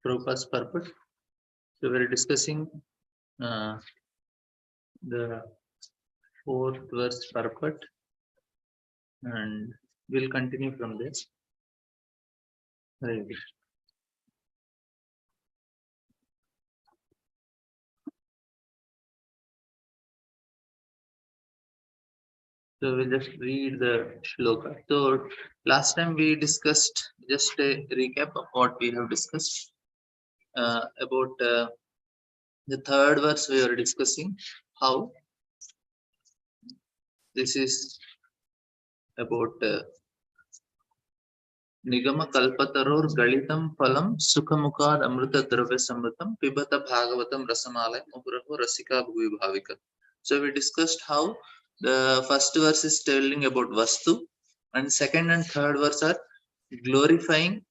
Prabhupada's purport. So we're discussing the fourth verse purport, and we'll continue from there. Very good. So we'll just read the shloka. So last time we discussed, just a recap of what we have discussed about the third verse. We were discussing how this is about Nigama kalpataror galitam phalam sukhamukad amrita dravya samritam pibata bhagavatam rasamalay mupuraho rasika bhuvi bhavika. So we discussed how the first verse is telling about Vastu, and second and third verse are glorifying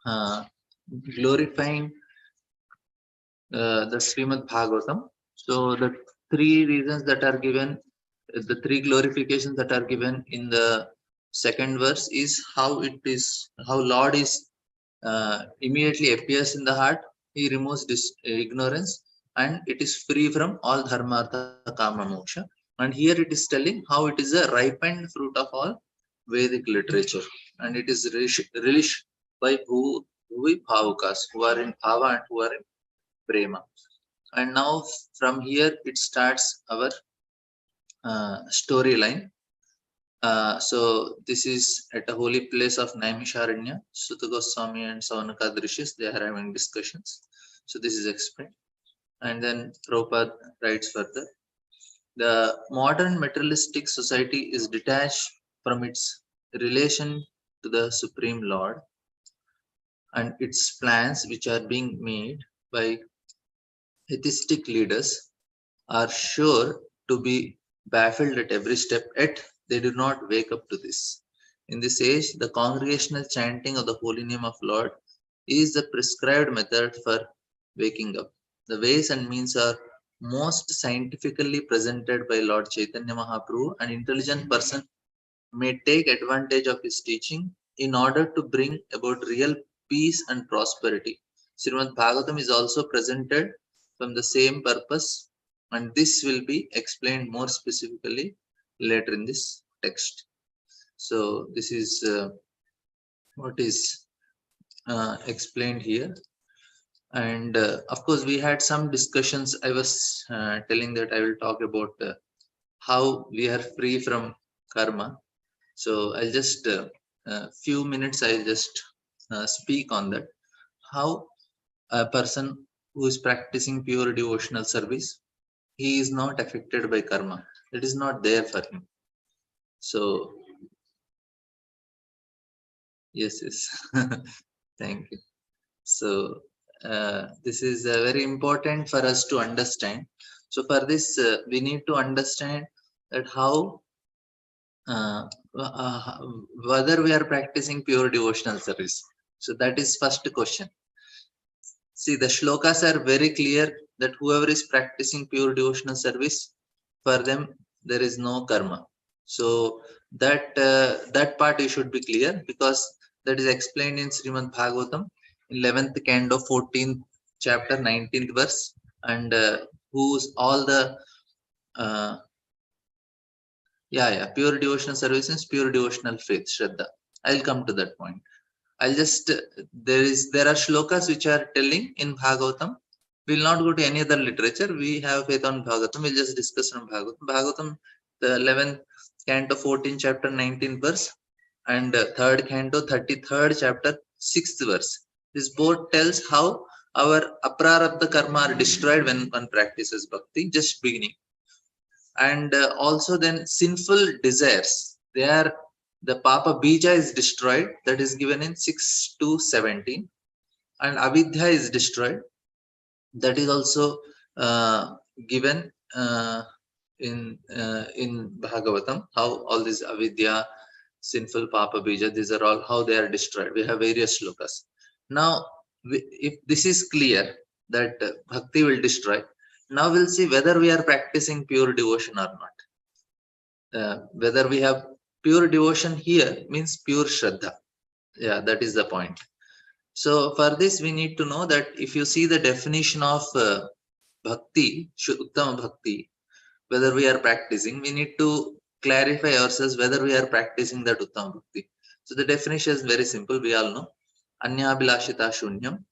the Srimad Bhagavatam. So the three reasons that are given, the three glorifications that are given in the second verse is how Lord is immediately appears in the heart. He removes ignorance, and it is free from all dharma, artha, kama, moksha. And here it is telling how it is a ripened fruit of all Vedic literature, and it is relished by bhuvi bhavukas, who are in bhava and who are in prema. And now from here it starts our storyline. So this is at a holy place of Naimisharanya. Sutta Goswami and Saunaka Drishis, they are having discussions. So this is explained. And then Prabhupada writes further. The modern materialistic society is detached from its relation to the Supreme Lord, and its plans, which are being made by atheistic leaders, are sure to be baffled at every step, yet they do not wake up to this. In this age, the congregational chanting of the holy name of Lord is the prescribed method for waking up. The ways and means are most scientifically presented by Lord Chaitanya Mahaprabhu. An intelligent person may take advantage of his teaching in order to bring about real peace and prosperity. Srimad Bhagavatam is also presented from the same purpose, and this will be explained more specifically later in this text. So this is what is explained here. And of course we had some discussions. I was telling that I will talk about how we are free from karma. So I'll just few minutes I'll just speak on that, how a person who is practicing pure devotional service, he is not affected by karma. It is not there for him. So yes thank you. So this is very important for us to understand. So for this we need to understand that how whether we are practicing pure devotional service. So that is first question. See, the shlokas are very clear that whoever is practicing pure devotional service, for them there is no karma. So that that part you should be clear, because that is explained in Srimad Bhagavatam, 11th canto, 14th chapter, 19th verse, and who's all the pure devotional service is pure devotional faith, Shraddha. I'll come to that point. I'll just there are shlokas which are telling in Bhagavatam. We'll not go to any other literature. We have faith on Bhagavatam. We'll just discuss on Bhagavatam. Bhagavatam, the 11th canto, 14th chapter, 19th verse, and 3rd canto, 33rd chapter, 6th verse. This both tells how our aprarabdha karma are destroyed when one practices bhakti, just beginning. And also then sinful desires, they are, the papa bija is destroyed, that is given in 6 to 17, and avidya is destroyed, that is also given in Bhagavatam, how all these avidya, sinful papa bija, these are all how they are destroyed. We have various shlokas. Now if this is clear that bhakti will destroy, now we'll see whether we are practicing pure devotion or not. Whether we have pure devotion here means pure Shraddha. Yeah, that is the point. So for this, we need to know that if you see the definition of bhakti, Uttama bhakti, whether we are practicing, we need to clarify ourselves whether we are practicing that Uttama bhakti. So the definition is very simple. We all know. Anyabhilashita shunyam,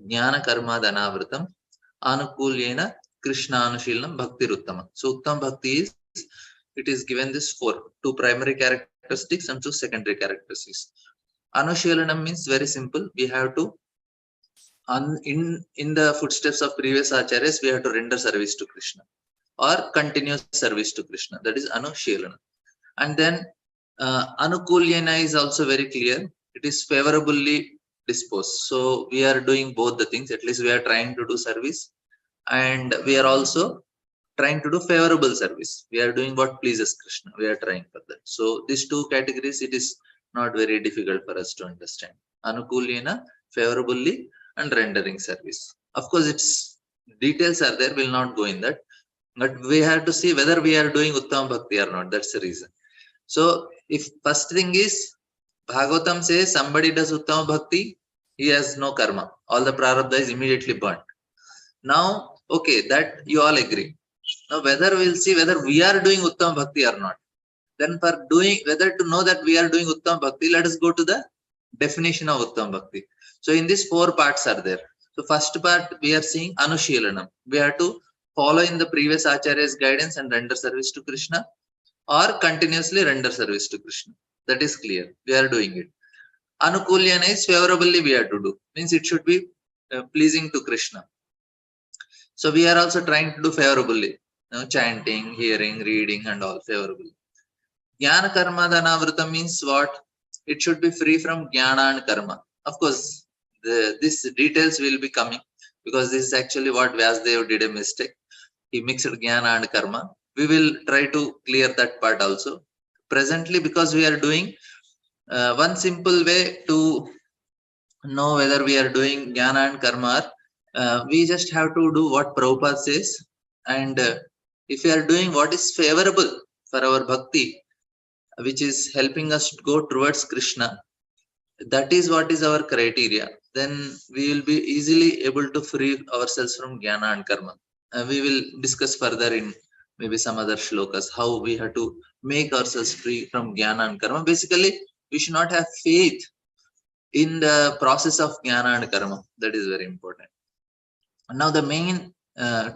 jnana karma dhanavritam, anukulyena krishna anushilam bhakti uttama. So Uttama bhakti is, it is given this two primary characteristics and two secondary characteristics. Anushilanam means very simple. We have to in the footsteps of previous acharyas, we have to render service to Krishna or continuous service to Krishna. That is Anushelana. And then Anukulyana is also very clear. It is favorably disposed. So we are doing both the things. At least we are trying to do service, and we are also trying to do favorable service. We are doing what pleases Krishna. We are trying for that. So these two categories, it is not very difficult for us to understand. Anukulyana, favorably, and rendering service. Of course, its details are there. Will not go in that. But we have to see whether we are doing Uttama Bhakti or not. That's the reason. So if first thing is Bhagavatam says somebody does Uttama Bhakti, he has no karma. All the prarabdha is immediately burnt. Now, okay, that you all agree. Now whether we'll see whether we are doing Uttama Bhakti or not. Then for doing, whether to know that we are doing Uttama Bhakti, let us go to the definition of Uttama Bhakti. So in these four parts are there. So first part we are seeing Anushilanam. We have to follow in the previous Acharya's guidance and render service to Krishna, or continuously render service to Krishna. That is clear. We are doing it. Anukulyana is favorably we have to do. Means it should be pleasing to Krishna. So we are also trying to do favorably. Chanting, hearing, reading and all favorably. Jnana karma dhanavritam means what? It should be free from jnana and karma. Of course, these details will be coming, because this is actually what Vyasdev did a mistake. He mixed jnana and karma. We will try to clear that part also. Presently, because we are doing one simple way to know whether we are doing jnana and karma, we just have to do what Prabhupada says. And if we are doing what is favorable for our bhakti, which is helping us to go towards Krishna, that is what is our criteria. Then we will be easily able to free ourselves from jnana and karma. We will discuss further in maybe some other shlokas how we have to make ourselves free from jnana and karma. Basically, we should not have faith in the process of jnana and karma. That is very important. Now the main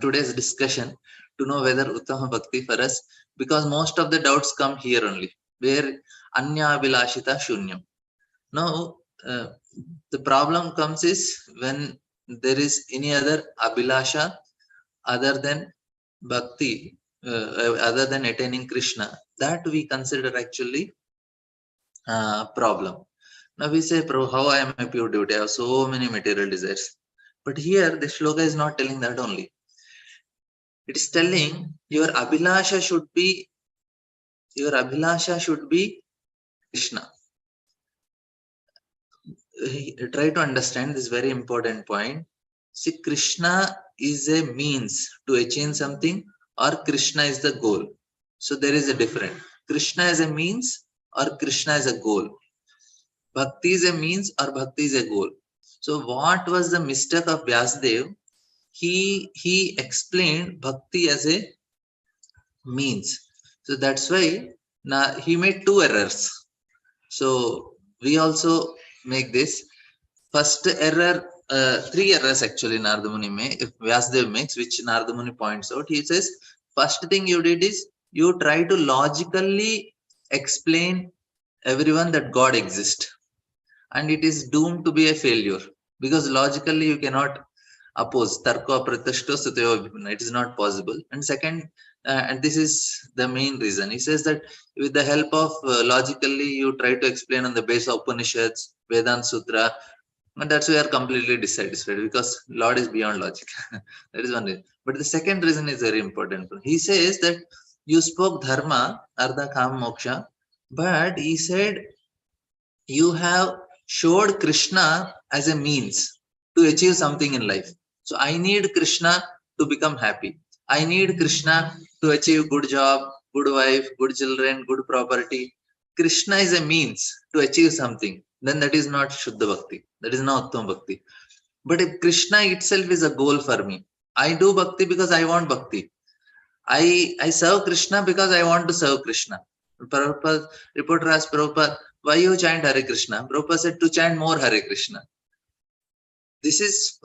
today's discussion, to know whether Uttama Bhakti for us, because most of the doubts come here only, where Anya Abhilashita Shunyam. Now the problem comes is when there is any other Abhilasha other than Bhakti, other than attaining Krishna, that we consider actually problem. Now we say, Prabhu, how I am a pure devotee? I have so many material desires. But here the shloka is not telling that only. It is telling your Abhilasha should be Krishna. Try to understand this very important point. See, Krishna is a means to achieve something, or Krishna is the goal. So there is a difference. Krishna is a means or Krishna is a goal. Bhakti is a means or Bhakti is a goal. So what was the mistake of Vyasdev? He explained Bhakti as a means. So that's why now he made two errors. So we also make this. First error, three errors actually Narada Muni Vyasdev makes, which Narada Muni points out. He says, first thing you did is you try to logically explain everyone that God exists, and it is doomed to be a failure, because logically you cannot oppose tarko pratishto sutayo vibhina. It is not possible. And second, and this is the main reason, he says that with the help of logically you try to explain on the basis of Upanishads, Vedanta Sutra, and that's why we are completely dissatisfied, because Lord is beyond logic. That is one reason. But the second reason is very important. He says that you spoke dharma, artha, kam, moksha, but he said you have showed Krishna as a means to achieve something in life. So I need Krishna to become happy. I need Krishna to achieve good job, good wife, good children, good property. Krishna is a means to achieve something. then that is not Shuddha Bhakti. That is not Uttama Bhakti. But if Krishna itself is a goal for me, I do Bhakti because I want Bhakti. I serve Krishna because I want to serve Krishna. Prabhupada, reporter asked Prabhupada, why you chant Hare Krishna? Prabhupada said, to chant more Hare Krishna. This is,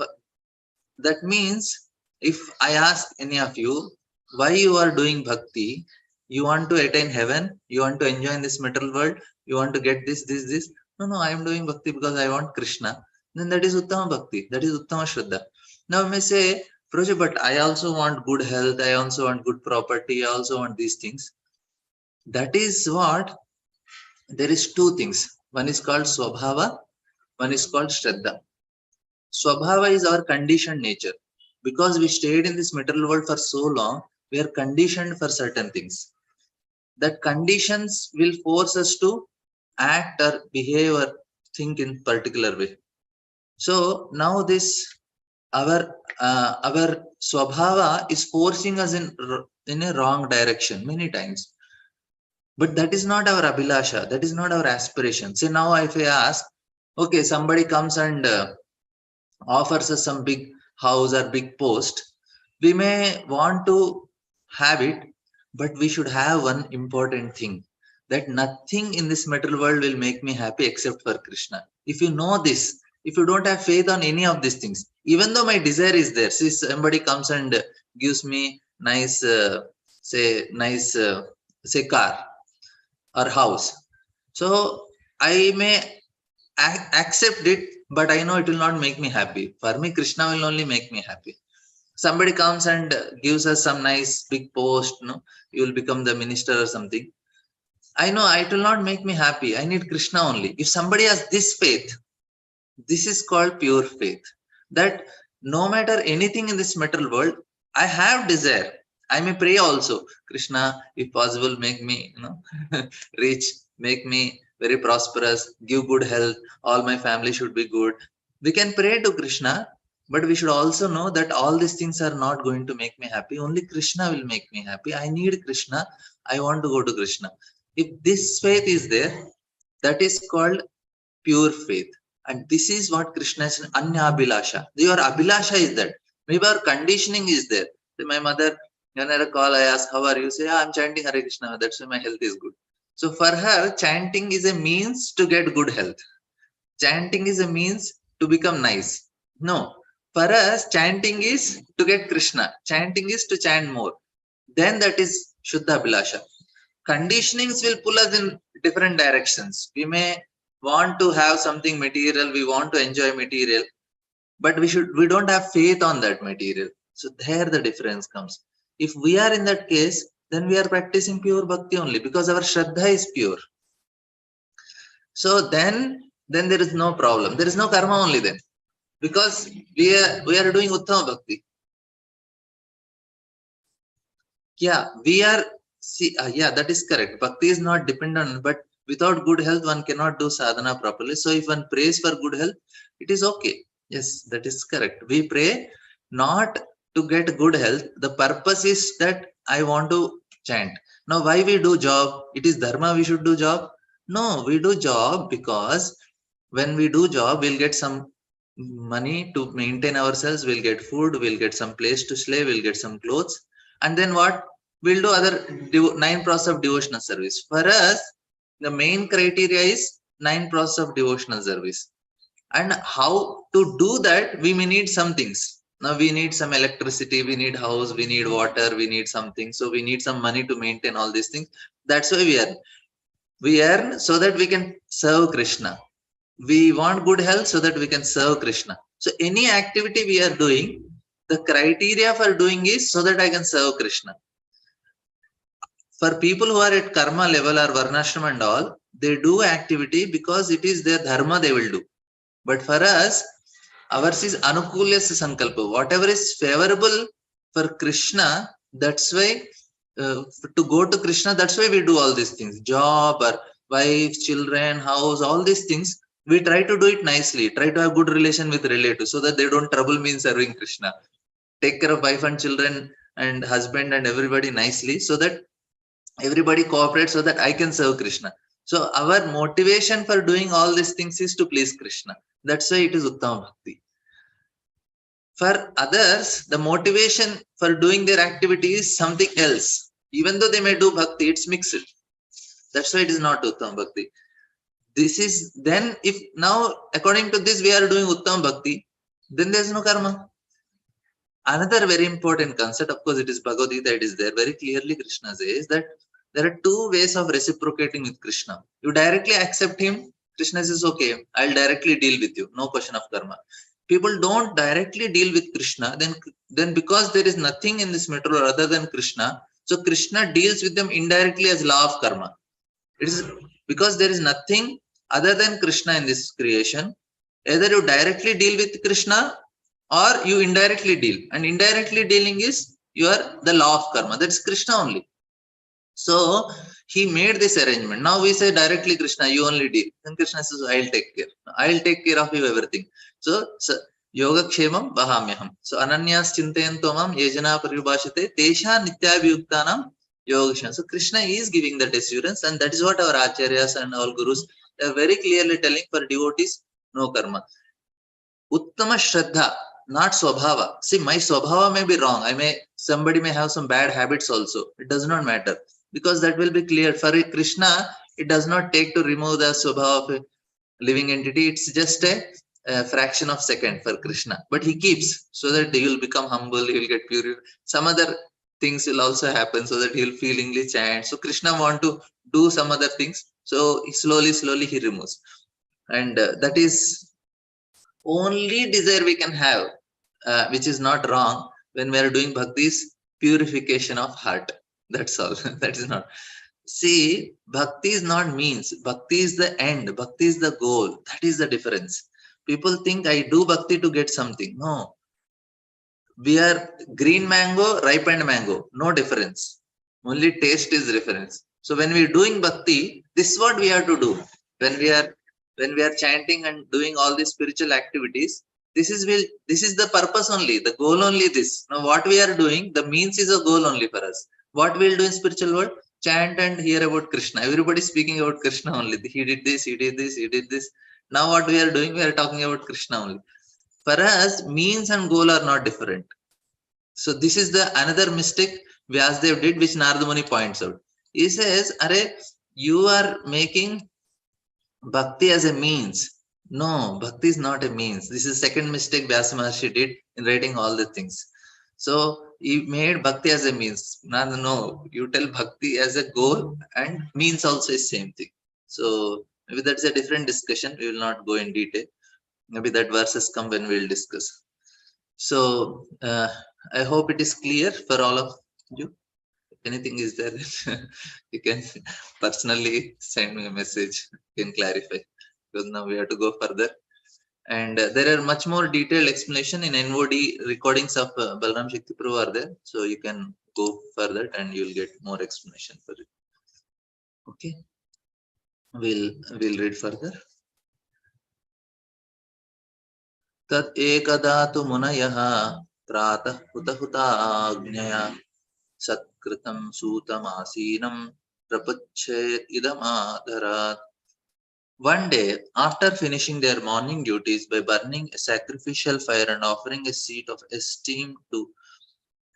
that means, if I ask any of you, why you are doing bhakti, you want to attain heaven, you want to enjoy in this material world, you want to get this. No, I am doing bhakti because I want Krishna. Then that is Uttama Bhakti, that is Uttama Shraddha. Now you may say, Proje, but I also want good health, I also want good property, I also want these things. That is what, there is two things. One is called Swabhava, one is called Shraddha. Swabhava is our conditioned nature. Because we stayed in this material world for so long, we are conditioned for certain things. That conditions will force us to act or behave or think in particular way. So now this our swabhava is forcing us in a wrong direction many times. But that is not our abhilasha. That is not our aspiration. Say now if I ask, okay, somebody comes and offers us some big house or big post, we may want to have it, but we should have one important thing, that nothing in this material world will make me happy except for Krishna. If you know this, if you don't have faith on any of these things, even though my desire is there, see somebody comes and gives me nice, say car or house, so I may accept it, but I know it will not make me happy. For me, Krishna will only make me happy. Somebody comes and gives us some nice big post, you will become the minister or something. I know it will not make me happy. I need Krishna only. If somebody has this faith, this is called pure faith. That no matter anything in this material world, I have desire. I may pray also, Krishna, if possible, make me, rich, make me very prosperous, give good health, all my family should be good. We can pray to Krishna, but we should also know that all these things are not going to make me happy. Only Krishna will make me happy. I need Krishna. I want to go to Krishna. If this faith is there, that is called pure faith. And this is what Krishna is, Anya Abhilasha. Your Abhilasha is that. Maybe our conditioning is there. My mother, when I call, I ask, how are you? Say, I'm chanting Hare Krishna. That's why my health is good. So for her, chanting is a means to get good health. Chanting is a means to become nice. No. For us, chanting is to get Krishna. Chanting is to chant more. Then that is Shuddha Abhilasha. Conditionings will pull us in different directions. We may want to have something material, we want to enjoy material, but we don't have faith on that material. So there the difference comes. If we are in that case, then we are practicing pure bhakti only, because our shraddha is pure. So then there is no problem. There is no karma only then, because we are doing uttama bhakti. Yeah, we are. See, yeah, that is correct. Bhakti is not dependent, but without good health, one cannot do sadhana properly. So if one prays for good health, it is okay. Yes, that is correct. We pray not to get good health. The purpose is that I want to chant. Now, why we do job? It is dharma we should do job? No, we do job because when we do job, we'll get some money to maintain ourselves. We'll get food. We'll get some place to stay. We'll get some clothes. And then what? We'll do other 9 process of devotional service. For us, the main criteria is 9 process of devotional service. And how to do that, we may need some things. Now we need some electricity, we need house, we need water, we need something. So we need some money to maintain all these things. That's why we earn. We earn so that we can serve Krishna. We want good health so that we can serve Krishna. So any activity we are doing, the criteria for doing is so that I can serve Krishna. For people who are at karma level or varnashram and all, they do activity because it is their dharma they will do. But for us, ours is anukulyasya sankalpa. Whatever is favorable for Krishna, that's why to go to Krishna, that's why we do all these things. Job or wife, children, house, all these things. We try to do it nicely. Try to have good relation with relatives so that they don't trouble me in serving Krishna. Take care of wife and children and husband and everybody nicely so that everybody cooperates so that I can serve Krishna. So our motivation for doing all these things is to please Krishna. That's why it is Uttama Bhakti. For others, the motivation for doing their activity is something else. Even though they may do bhakti, it's mixed. That's why it is not Uttama Bhakti. This is then, if now according to this we are doing Uttama Bhakti, then there is no karma. Another very important concept, of course, it is Bhagavad Gita, it is there very clearly. Krishna says that there are two ways of reciprocating with Krishna. You directly accept him, Krishna says, okay, I'll directly deal with you, no question of karma. People don't directly deal with Krishna, then because there is nothing in this material other than Krishna, so Krishna deals with them indirectly as law of karma. It is because there is nothing other than Krishna in this creation. Either you directly deal with Krishna or you indirectly deal. And indirectly dealing is the law of karma. That's Krishna only. So he made this arrangement. Now we say directly, Krishna, you only deal. Then Krishna says, I'll take care. I'll take care of you everything. So yoga kshemam vahamyaham. So ananyas chintayanto mam yejana paribhashate tesha nityabhyuktanam yoga. So Krishna is giving that assurance, and that is what our acharyas and all gurus are very clearly telling for devotees, no karma. Uttama Shraddha, not Swabhava. See, my Swabhava may be wrong. Somebody may have some bad habits also. It does not matter, because that will be clear. For Krishna, it does not take to remove the Swabhava of a living entity. It's just a fraction of second for Krishna. But he keeps so that he will become humble, he will get pure. Some other things will also happen so that he will feelingly chant. So Krishna want to do some other things. So slowly he removes. And that is only desire we can have, which is not wrong when we are doing bhakti, is purification of heart. That's all. That is not. See, bhakti is not means. Bhakti is the end. Bhakti is the goal. That is the difference. People think I do bhakti to get something. No. We are green mango, ripened mango. No difference. Only taste is difference. So when we are doing bhakti, this is what we have to do. When we are chanting and doing all these spiritual activities, this is the purpose only, the goal only this. Now what we are doing, the means is a goal only for us. What we will do in spiritual world? Chant and hear about Krishna. Everybody is speaking about Krishna only. He did this, he did this, he did this. Now what we are doing, we are talking about Krishna only. For us, means and goal are not different. So this is the another mistake Vyasdev did, which Narada Muni points out. He says, Are, you are making bhakti as a means. No, bhakti is not a means. This is second mistake Vyasa Maharshi did in writing all the things. So he made bhakti as a means. No, you tell bhakti as a goal, and means also is same thing. So maybe that's a different discussion. We will not go in detail. Maybe that verses come when we will discuss. So I hope it is clear for all of you. If anything is there, you can personally send me a message. You can clarify, because now we have to go further. And there are much more detailed explanation in NOD recordings of Balram Shakti Prabhu are there. So you can go further and you'll get more explanation for it. Okay. We'll read further. Tat ekada tu munayah pratah huta agnyaya Satkritam Sutamasinam Prapachet Idamadarat. One day, after finishing their morning duties by burning a sacrificial fire and offering a seat of esteem to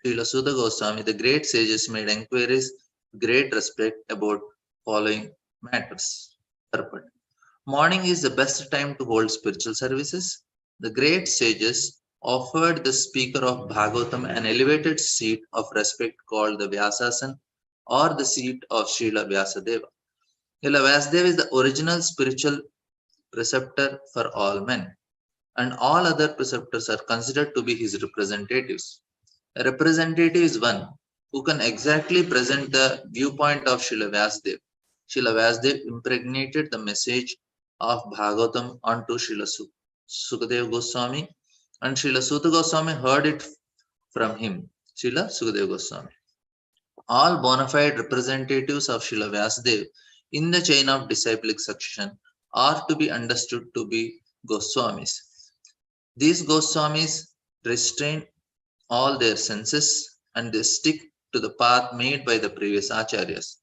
Srila Sudha Goswami, the great sages made inquiries with great respect about following matters. Purport. Morning is the best time to hold spiritual services. The great sages offered the speaker of Bhagavatam an elevated seat of respect called the Vyasasan, or the seat of Srila Vyasadeva. Srila Vyasadeva is the original spiritual preceptor for all men, and all other preceptors are considered to be his representatives. A representative is one who can exactly present the viewpoint of Srila Vyasadeva. Srila Vyasadeva impregnated the message of Bhagavatam onto Srila Sukadeva Goswami, and Srila Sutta Goswami heard it from him, Srila Sukadeva Goswami. All bona fide representatives of Srila Vyasadeva in the chain of disciplic succession are to be understood to be Goswamis. These Goswamis restrain all their senses and they stick to the path made by the previous acharyas.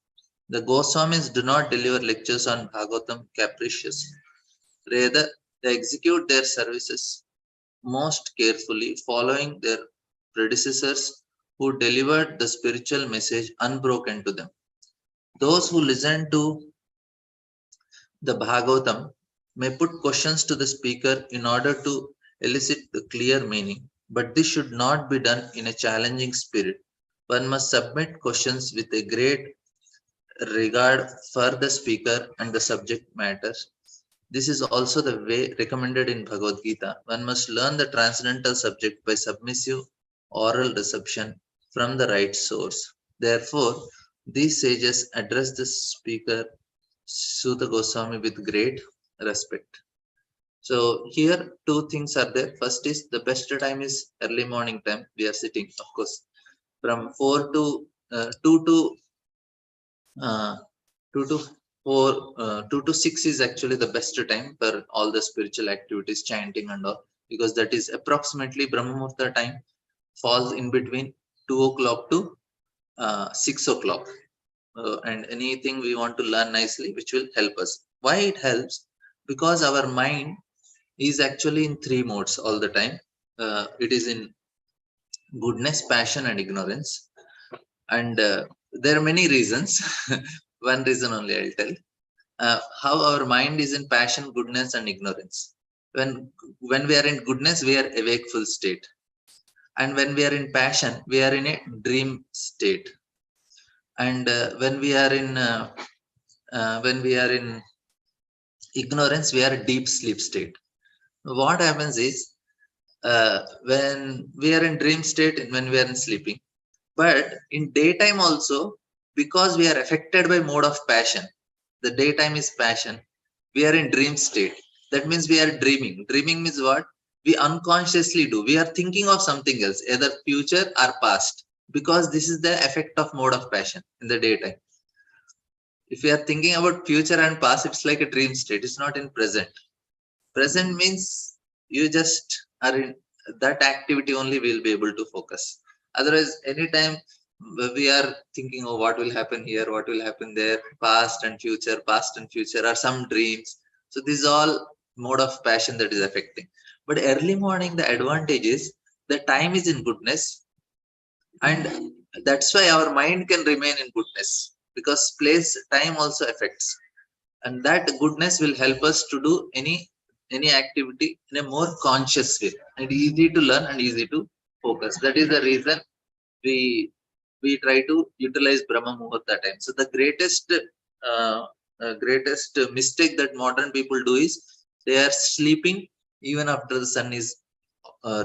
The Goswamis do not deliver lectures on Bhagavatam capriciously. Rather, they execute their services most carefully, following their predecessors who delivered the spiritual message unbroken to them. Those who listen to the Bhagavatam may put questions to the speaker in order to elicit the clear meaning, but this should not be done in a challenging spirit. One must submit questions with a great regard for the speaker and the subject matter. This is also the way recommended in Bhagavad Gita. One must learn the transcendental subject by submissive oral reception from the right source. Therefore, these sages address the speaker Suta Goswami with great respect. So here two things are there. First is the best time is early morning time. We are sitting, of course, from 4 to 2 to uh, 2 to 4 2 to 6 is actually the best time for all the spiritual activities, chanting and all, because that is approximately Brahma Muhurta time falls in between 2 o'clock to 6 o'clock. And anything we want to learn nicely, which will help us. Why it helps? Because our mind is actually in three modes all the time. It is in goodness, passion and ignorance. And there are many reasons. One reason only I'll tell. How our mind is in passion, goodness and ignorance. When we are in goodness, we are awakeful state, and when we are in passion, we are in a dream state. And when we are in ignorance, we are a deep sleep state. What happens is, when we are in dream state and when we are in sleeping, but in daytime also, because we are affected by mode of passion, the daytime is passion, we are in dream state. That means we are dreaming. Dreaming means what? We unconsciously do, we are thinking of something else, either future or past, because this is the effect of mode of passion in the daytime. If we are thinking about future and past, it's like a dream state, it's not in present. Present means you just are in that activity only, will be able to focus. Otherwise, anytime we are thinking, oh, what will happen here, what will happen there, past and future are some dreams. So this is all mode of passion that is affecting. But early morning, the advantage is the time is in goodness, and that's why our mind can remain in goodness, because place time also affects, and that goodness will help us to do any activity in a more conscious way, and easy to learn and easy to focus. That is the reason we we try to utilize Brahma Muhurta time. So the greatest mistake that modern people do is they are sleeping even after the sun is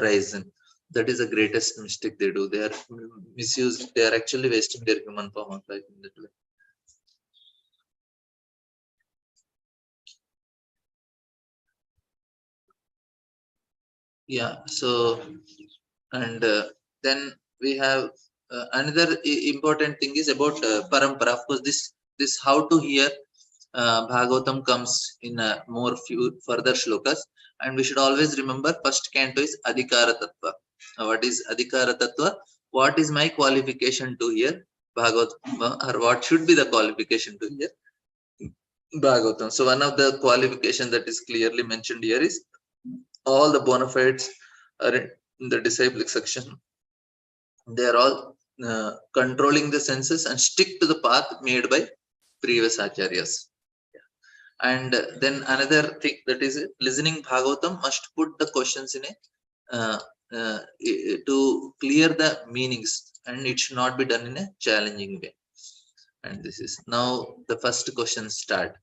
risen. That is the greatest mistake they do. They are misuse. They are actually wasting their human form of life in that way. Yeah. So, and then we have another important thing is about parampara. Of course, this how to hear Bhagavatam comes in more few further shlokas, and we should always remember first canto is Adhikara Tattva. What is Adhikara Tattva? What is my qualification to hear Bhagavatam, or what should be the qualification to hear Bhagavatam? So one of the qualification that is clearly mentioned here is all the bona fides are in the disciplic section. They are all controlling the senses and stick to the path made by previous acharyas. And then another thing, that is listening Bhagavatam must put the questions in a to clear the meanings, and it should not be done in a challenging way. And this is now the first question start.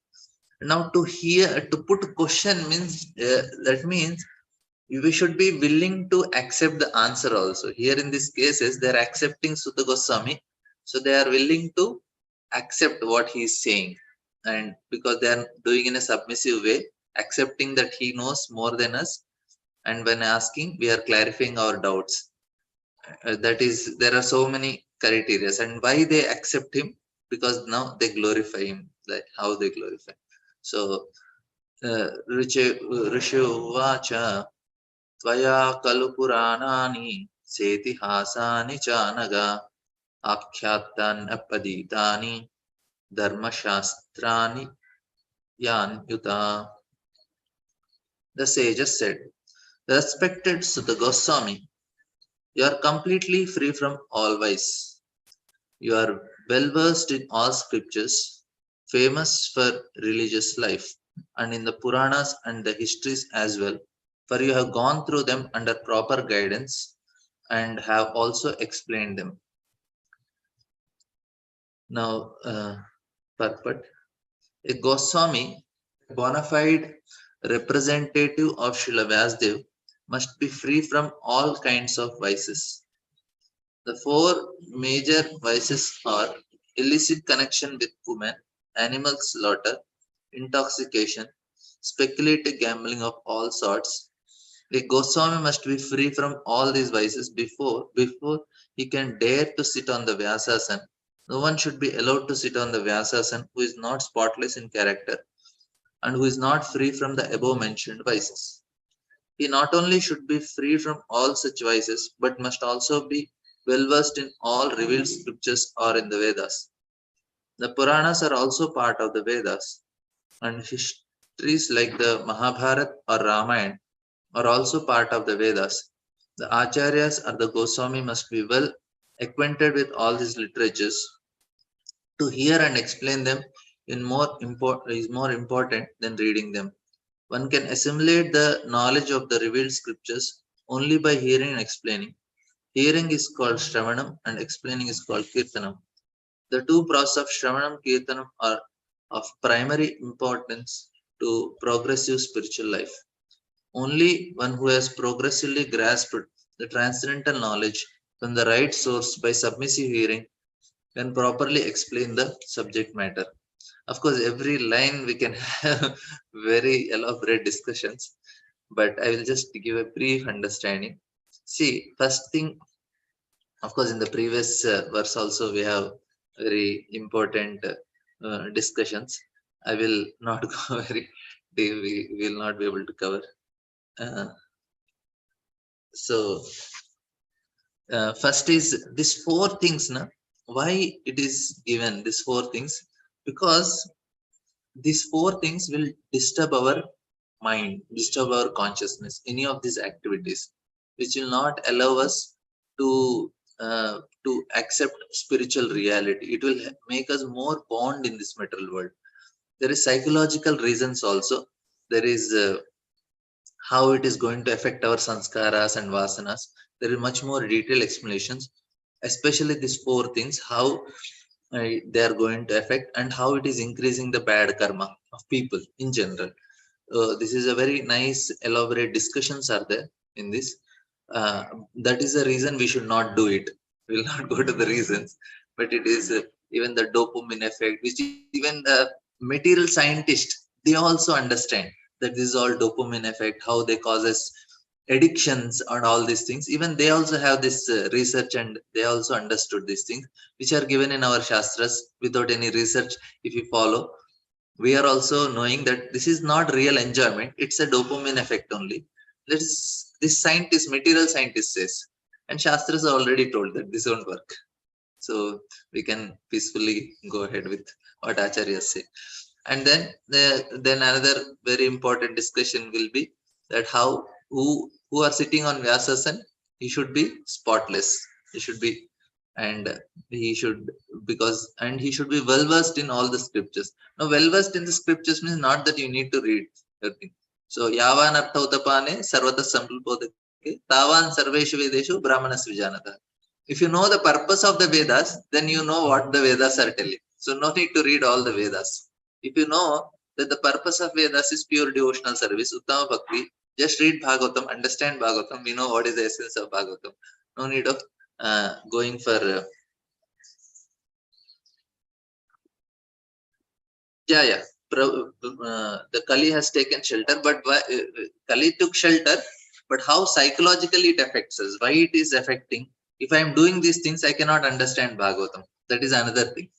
Now to hear, to put question means that means we should be willing to accept the answer also. Here in these cases, they are accepting Sutta Goswami, so they are willing to accept what he is saying, and because they are doing in a submissive way, accepting that he knows more than us, and when asking, we are clarifying our doubts. That is, there are so many criteria, and why they accept him, because now they glorify him, like how they glorify. So Rishi Uvacha Tvaya kalu puranani setihasani chanaga akhyatan apaditani dharma shastrani yan yuta. The sages said, respected Sutta Goswami, you are completely free from all vice. You are well versed in all scriptures, famous for religious life, and in the Puranas and the histories as well, for you have gone through them under proper guidance and have also explained them. Now, purport. A Goswami, a bona fide representative of Srila Vyasdev, must be free from all kinds of vices. The four major vices are illicit connection with women, animal slaughter, intoxication, speculative gambling of all sorts. A Goswami must be free from all these vices before he can dare to sit on the Vyasasan. No one should be allowed to sit on the Vyasasan who is not spotless in character and who is not free from the above mentioned vices. He not only should be free from all such vices, but must also be well versed in all revealed scriptures or in the Vedas. The Puranas are also part of the Vedas, and histories like the Mahabharata or Ramayana are also part of the Vedas. The Acharyas or the Goswami must be well acquainted with all these literatures. To hear and explain them is more important than reading them. One can assimilate the knowledge of the revealed scriptures only by hearing and explaining. Hearing is called Shravanam and explaining is called Kirtanam. The two processes of Shravanam Kirtanam are of primary importance to progressive spiritual life. Only one who has progressively grasped the transcendental knowledge from the right source by submissive hearing can properly explain the subject matter. Of course, every line we can have very elaborate discussions, but I will just give a brief understanding. See, first thing, of course, in the previous verse also we have very important discussions. I will not go very deep. We will not be able to cover. Uh, so, first is these four things. Na, why it is given these four things? Because these four things will disturb our mind, disturb our consciousness, any of these activities, which will not allow us to to accept spiritual reality. It will make us more bond in this material world. There is psychological reasons also. There is how it is going to affect our sanskaras and vasanas. There is much more detailed explanations, especially these four things, how they are going to affect and how it is increasing the bad karma of people in general. This is a very nice elaborate discussions are there in this. uh, that is the reason we should not do it. We will not go to the reasons, but it is even the dopamine effect, which even the material scientists, they also understand that this is all dopamine effect, how they causes addictions and all these things. Even they also have this research, and they also understood these things which are given in our shastras without any research. If you follow, we are also knowing that this is not real enjoyment, it's a dopamine effect only. This scientist, material scientist says, and shastras are already told that this won't work. So we can peacefully go ahead with what acharyas say. And then then another very important discussion will be that how who are sitting on Vyasasan, he should be spotless. He should be, and he should, because and he should be well versed in all the scriptures. Now, well versed in the scriptures means not that you need to read everything. So yavan artha utapane sarvata samplpodake tavan sarveshu vedeshu brahmanas vijanata. If you know the purpose of the Vedas, then you know what the Vedas are telling. So no need to read all the Vedas. If you know that the purpose of Vedas is pure devotional service, Uttama Bhakti, just read Bhagavatam, understand Bhagavatam. We know what is the essence of Bhagavatam. No need of going for yeah, yeah. The Kali has taken shelter, but Kali took shelter. But how psychologically it affects us? Why it is affecting? If I am doing these things, I cannot understand Bhagavatam. That is another thing.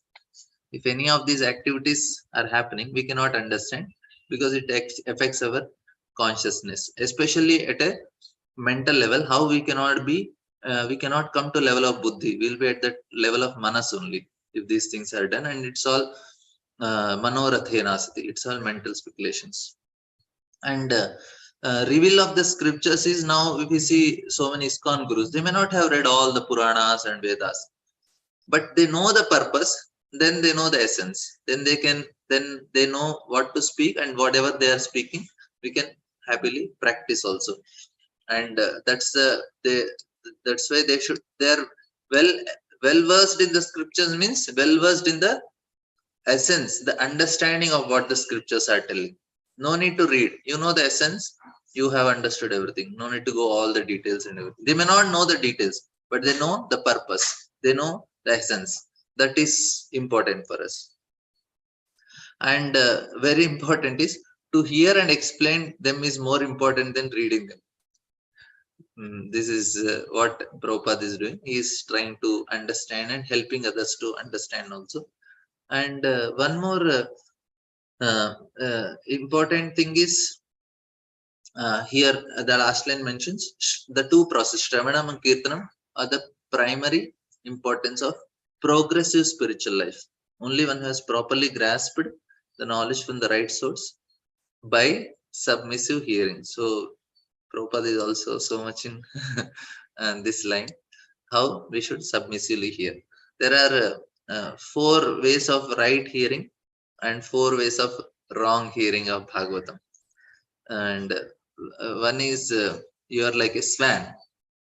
If any of these activities are happening, we cannot understand because it affects our consciousness, especially at a mental level. How we cannot be, we cannot come to level of buddhi. We'll be at that level of manas only if these things are done, and it's all Manorathenasati. It's all mental speculations. And reveal of the scriptures is, now if we see so many ISKCON gurus, they may not have read all the Puranas and Vedas, but they know the purpose, then they know the essence, then they know what to speak, and whatever they are speaking, we can happily practice also. And that's why they're well versed in the scriptures, means well versed in the essence, the understanding of what the scriptures are telling. No need to read, you know the essence, you have understood everything, no need to go all the details and everything. They may not know the details, but they know the purpose, they know the essence. That is important for us. And very important is to hear and explain them is more important than reading them. This is what Prabhupada is doing. He is trying to understand and helping others to understand also. And one more important thing is here the last line mentions the two processes, Shravanam and Kirtanam, are the primary importance of progressive spiritual life. Only one who has properly grasped the knowledge from the right source by submissive hearing. So Prabhupada is also so much in this line, how we should submissively hear. There are 4 ways of right hearing and 4 ways of wrong hearing of Bhagavatam. And one is you are like a swan.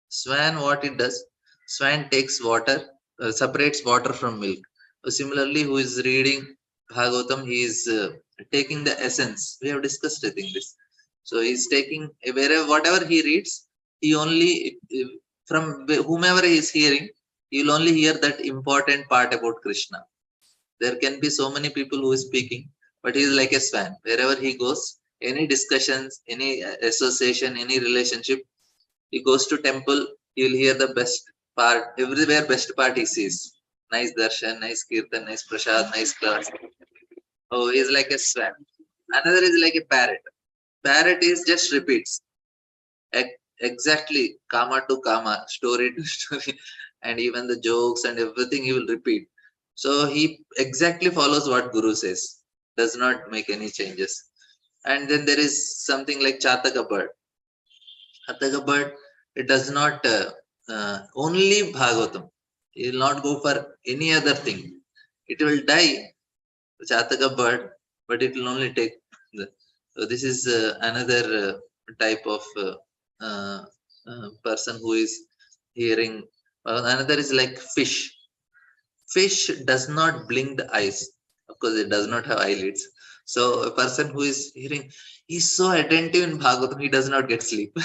Swan, what it does? Swan takes water, separates water from milk. Similarly, who is reading Bhagavatam, he is taking the essence. We have discussed, I think, this. So he's taking wherever, whatever he reads, he only from whomever he is hearing, he will only hear that important part about Krishna. There can be so many people who is speaking, but he is like a swan. Wherever he goes, any discussions, any association, any relationship, he goes to temple, he will hear the best part. Everywhere best part he sees. Nice darshan, nice kirtan, nice prasad, nice class. Oh, he is like a swan. Another is like a parrot. Parrot is just repeats. Exactly, kama to kama, story to story, and even the jokes and everything he will repeat. So he exactly follows what Guru says, does not make any changes. And then there is something like Chataka bird. Chataka bird, it does not only Bhagavatam. It will not go for any other thing. It will die, Chataka bird, but it will only take the. So this is another type of person who is hearing. Another is like fish. Fish does not blink the eyes. Of course, it does not have eyelids. So a person who is hearing, he's so attentive in Bhagavatam, he does not get sleep.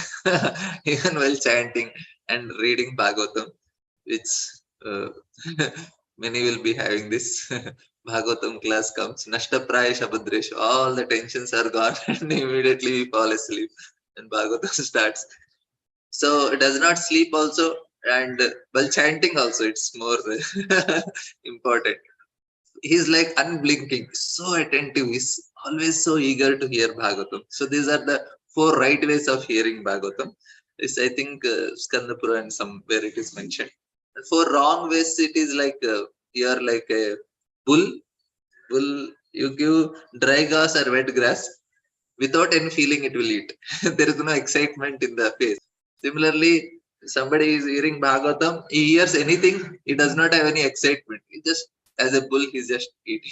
Even while chanting and reading Bhagavatam, which uh, many will be having this. Bhagavatam class comes, Nashtapraya Shabadresh, all the tensions are gone and immediately we fall asleep and Bhagavatam starts. So it does not sleep also, and while chanting also it's more important. He's like unblinking, so attentive, he's always so eager to hear Bhagavatam. So these are the 4 right ways of hearing Bhagavatam. This I think Skandapura and somewhere it is mentioned. For wrong ways, it is like you are like a bull. Bull, you give dry grass or wet grass, without any feeling it will eat. There is no excitement in the face. Similarly, somebody is hearing Bhagavatam, he hears anything, he does not have any excitement. He just, as a bull, he's just eating.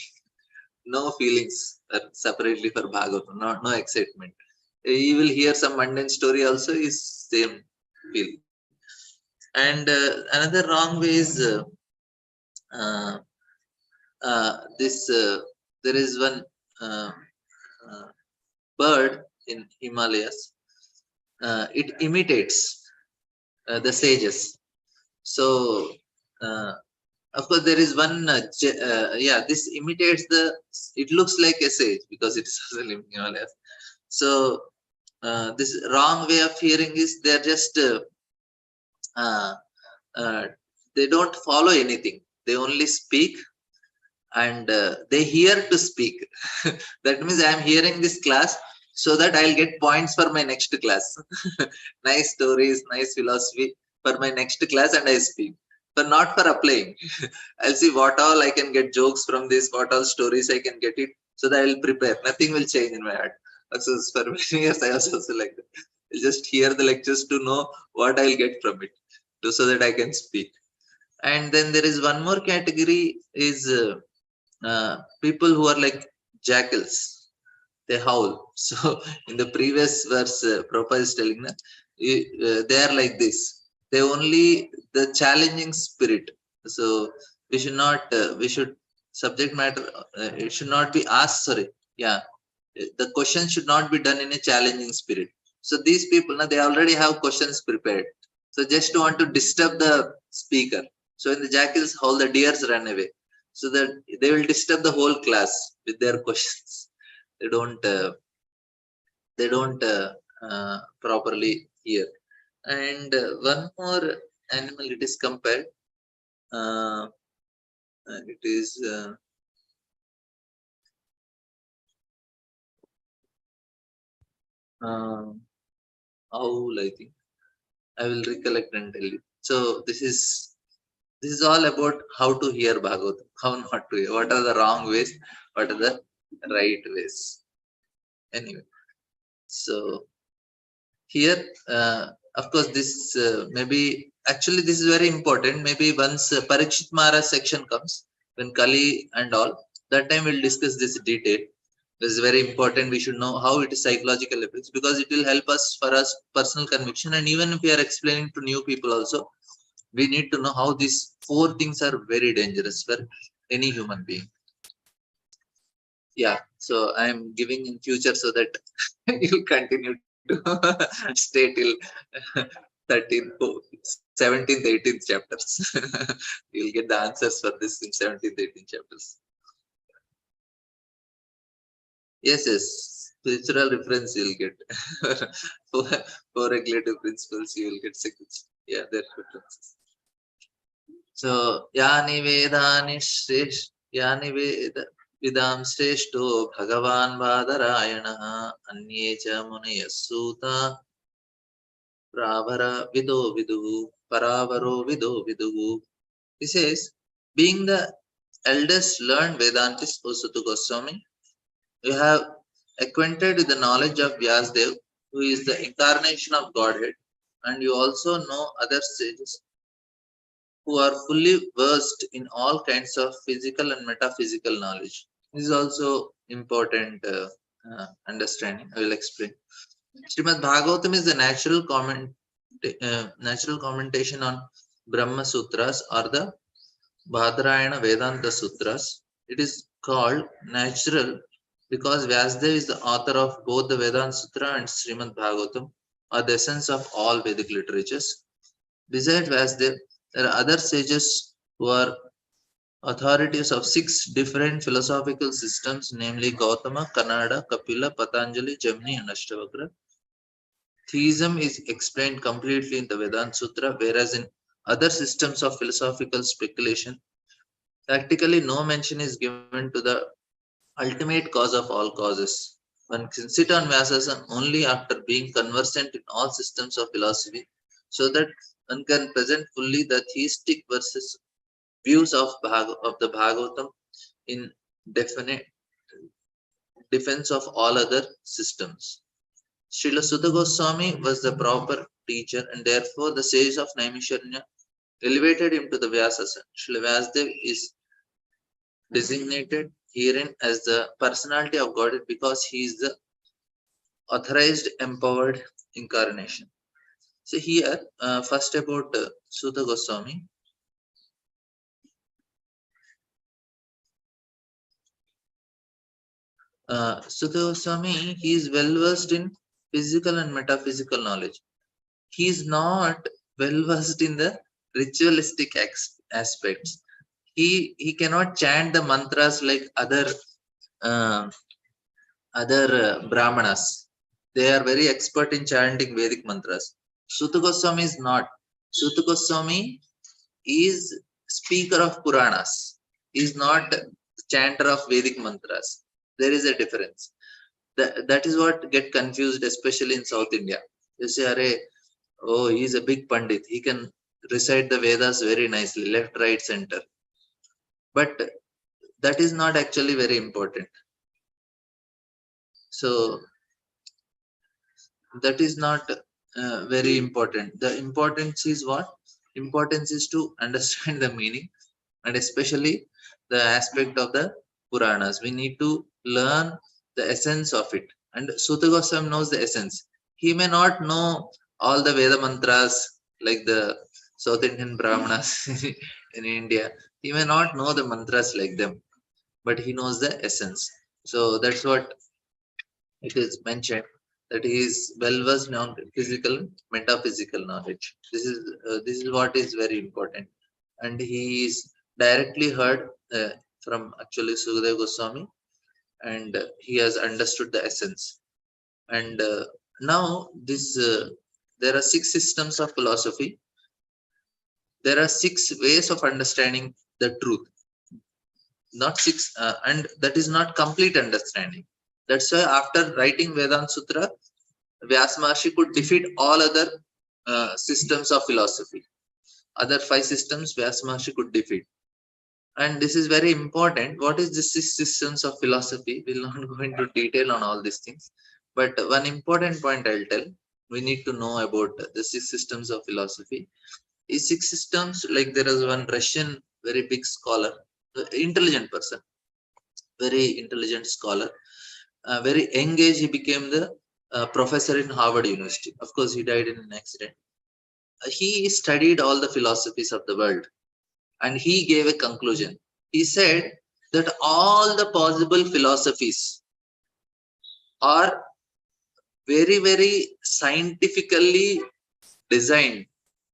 No feelings separately for Bhagavatam, no excitement. He will hear some mundane story also, is same feeling. And another wrong way is uh, this. There is one uh, bird in Himalayas. It imitates the sages. So, of course, there is one. Yeah, this imitates the. It looks like a sage because it's also in Himalayas. So, this wrong way of hearing is they're just. Uh, uh, they don't follow anything. They only speak and they hear to speak. That means I am hearing this class so that I'll get points for my next class. Nice stories, nice philosophy for my next class, and I speak. but not for applying. I'll see what all I can get jokes from this, what all stories I can get it, so that I'll prepare. Nothing will change in my heart. So for many years, I was also like that. I'll just hear the lectures to know what I'll get from it, so that I can speak. And then there is one more category is people who are like jackals. They howl. So in the previous verse, Prabhupada is telling that they are like this. They only the challenging spirit. So we should not. We should subject matter. It should not be asked. Sorry. Yeah. The question should not be done in a challenging spirit. So these people, now they already have questions prepared. So just want to disturb the speaker. So in the jackals, all the deers run away. So that they will disturb the whole class with their questions. They don't. They don't properly hear. And one more animal it is compared. It is owl, I think. I will recollect and tell you. So this is all about how to hear Bhagavad, how not to hear. What are the wrong ways? What are the right ways? Anyway, so here, of course, this maybe actually this is very important. Maybe once Parikshit Maharaj section comes, when Kali and all, that time we'll discuss this detail. This is very important. We should know how it is psychological effects, because it will help us for us personal conviction. And even if we are explaining to new people also, we need to know how these four things are very dangerous for any human being. Yeah, so I'm giving in future so that you'll continue to stay till 13th, 17th, 18th chapters. You'll get the answers for this in 17th, 18th chapters. Yes, yes. Spiritual reference you'll get. for, for regulative principles, you will get seconds. Yeah, there are references. So, Yani Vedani Shresh, Yani Veda. Vidam Shreshto Bhagavan Vadarayana Anye cha Munaya Suta Pravara Vido Vidu Paravaro Vido Vidu. He says, being the eldest learned Vedantis, O Suta Goswami, you have acquainted with the knowledge of Vyasdev, who is the incarnation of Godhead, and you also know other sages who are fully versed in all kinds of physical and metaphysical knowledge. This is also important understanding. I will explain. Srimad Bhagavatam is the natural commentation on Brahma Sutras or the Bhadrayana Vedanta Sutras. It is called natural because Vyasdev is the author of both the Vedanta Sutra and Srimad Bhagavatam, or the essence of all Vedic literatures. Besides Vyasdev, there are other sages who are authorities of 6 different philosophical systems, namely Gautama, Kanada, Kapila, Patanjali, Gemini, and Ashtavakra. Theism is explained completely in the Vedanta Sutra, whereas in other systems of philosophical speculation, practically no mention is given to the ultimate cause of all causes. One can sit on Vyasasana only after being conversant in all systems of philosophy, so that one can present fully the theistic versus views of the Bhagavatam in definite defense of all other systems. Srila Sutta Goswami was the proper teacher, and therefore the sages of Naimisharanya elevated him to the Vyasasana. Srila Vyasadev is designated herein as the personality of Godhead because he is the authorized, empowered incarnation. So here, first about Sutta Goswami. Sutta Goswami, he is well versed in physical and metaphysical knowledge. He is not well versed in the ritualistic aspects. He cannot chant the mantras like uh, other brahmanas. They are very expert in chanting Vedic mantras. Sutta Goswami is not. Sutta Goswami is speaker of Puranas. He is not chanter of Vedic mantras. There is a difference. That is what get confused, especially in South India. They say, "Arey, oh, he is a big pandit. He can recite the Vedas very nicely, left, right, center. But that is not actually very important. So that is not very important. The importance is what? Importance is to understand the meaning, and especially the aspect of the Puranas. We need to learn the essence of it. And Suta Goswami knows the essence. He may not know all the Veda mantras like the South Indian Brahmanas in India. He may not know the mantras like them, but he knows the essence. So that's what it is mentioned, that he is well versed on physical metaphysical knowledge. This is what is very important, and he is directly heard from actually Sukadeva Goswami, and he has understood the essence. And now this there are six systems of philosophy. There are six ways of understanding the truth, not six, and that is not complete understanding. That's why after writing Vedanta Sutra, Vyas Maharshi could defeat all other systems of philosophy. Other five systems Vyas Maharshi could defeat. And this is very important. What is the six systems of philosophy? We'll not go into detail on all these things. But one important point I'll tell, we need to know about the six systems of philosophy. These six systems, like there is one Russian very big scholar, intelligent person, very intelligent scholar, very young age he became the professor in Harvard University. Of course, he died in an accident. He studied all the philosophies of the world, and he gave a conclusion. He said that all the possible philosophies are very, very scientifically designed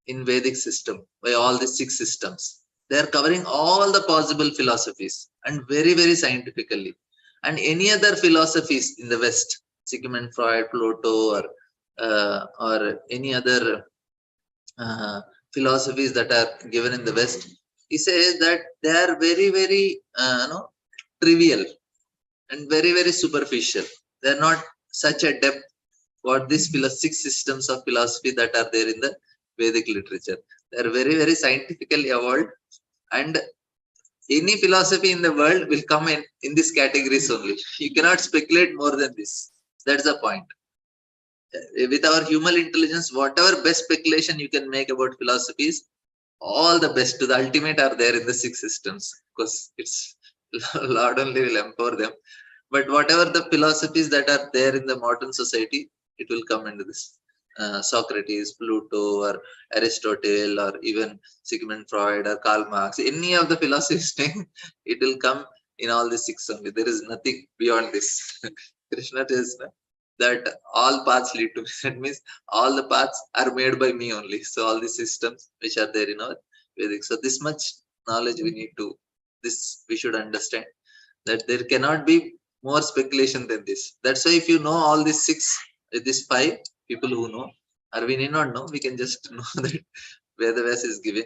in Vedic system by all the six systems. They are covering all the possible philosophies and very, very scientifically. And any other philosophies in the West, Sigmund Freud, Plato, or any other philosophies that are given in the West, he says that they are very, very trivial and very, very superficial. They are not such a depth what these six systems of philosophy that are there in the Vedic literature. They are very, very scientifically evolved, and any philosophy in the world will come in this categories only. You cannot speculate more than this. That's the point. With our human intelligence, whatever best speculation you can make about philosophies, all the best to the ultimate are there in the six systems, because it's Lord only will empower them. But whatever the philosophies that are there in the modern society, it will come into this. Socrates, Plato, or Aristotle, or even Sigmund Freud, or Karl Marx, any of the philosophies, it will come in all the six only. There is nothing beyond this. Krishna tells that all paths lead to me. That means all the paths are made by me only. So all the systems which are there in our Vedic. So this much knowledge we need to, we should understand that there cannot be more speculation than this. That's why if you know all these these five, people who know, or we need not know, we can just know that where the verse is given.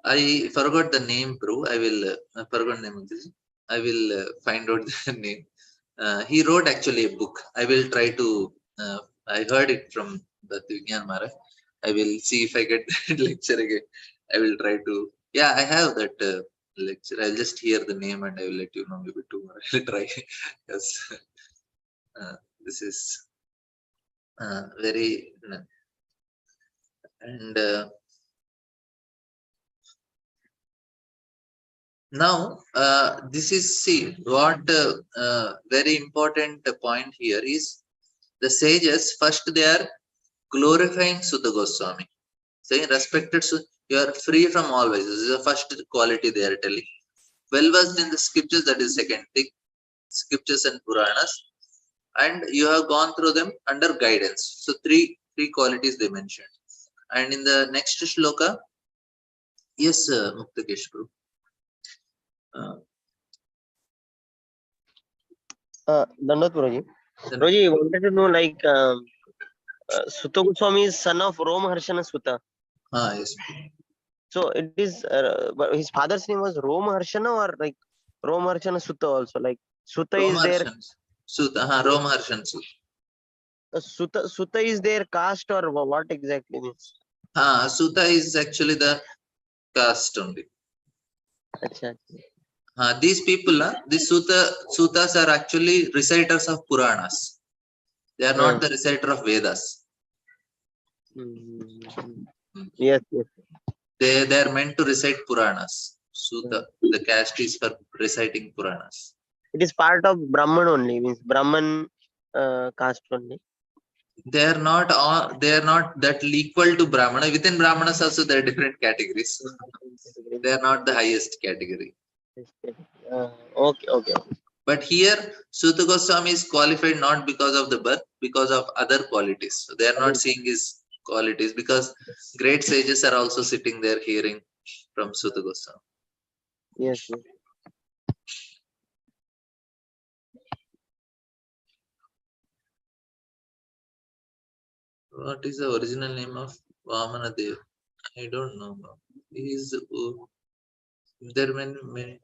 I forgot the name, bro. I will forgot the name of this. I will find out the name. He wrote actually a book. I will try to. I heard it from the Vigyan Maharaj. I will see if I get that lecture again. I will try to. Yeah, I have that lecture. I'll just hear the name and I will let you know maybe tomorrow. I'll try. Yes. This is very and now this is, see what very important point here is, the sages first they are glorifying Sutta Goswami, saying respected, you are free from all vices. This is the first quality they are telling. Well versed in the scriptures, that is second thing, scriptures and Puranas, and you have gone through them under guidance. So three qualities they mentioned. And in the next shloka, yes, Muktakesh Guru. Dandat Guruji. Guruji, wanted to know like Sutta Goswami is son of Roma Harshana Sutta. Yes. So it is his father's name was Roma Harshana or like Roma Harshana Sutta also, like Sutta is there. Sutta, Roma Harshan Sutta is their caste or what exactly means? Suta is actually the caste only. Acha. These people, these Sutas are actually reciters of Puranas. They are not the reciter of Vedas. Hmm. Yes, yes. They are meant to recite Puranas. Suta, the caste is for reciting Puranas. It is part of Brahman only, means Brahman caste only. They are not all. They are not that equal to Brahmana. Within Brahmanas also there are different categories. They are not the highest category. Okay, okay. But here, Suta Goswami is qualified not because of the birth, because of other qualities. So they are not seeing his qualities because great sages are also sitting there hearing from Suta Goswami. Yes, yes. What is the original name of Vamana Dev? I don't know. He is there many.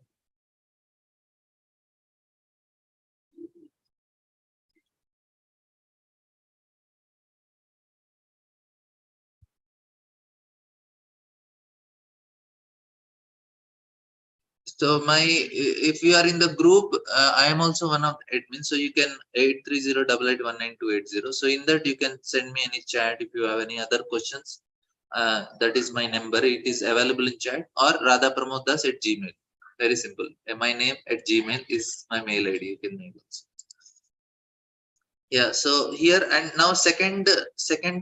So if you are in the group, I am also one of the admins. So you can 830881980. So in that you can send me any chat if you have any other questions. That is my number. It is available in chat or radhapramodas@gmail. Very simple. My name at Gmail is my mail ID. You can mail also. Yeah. So here and now second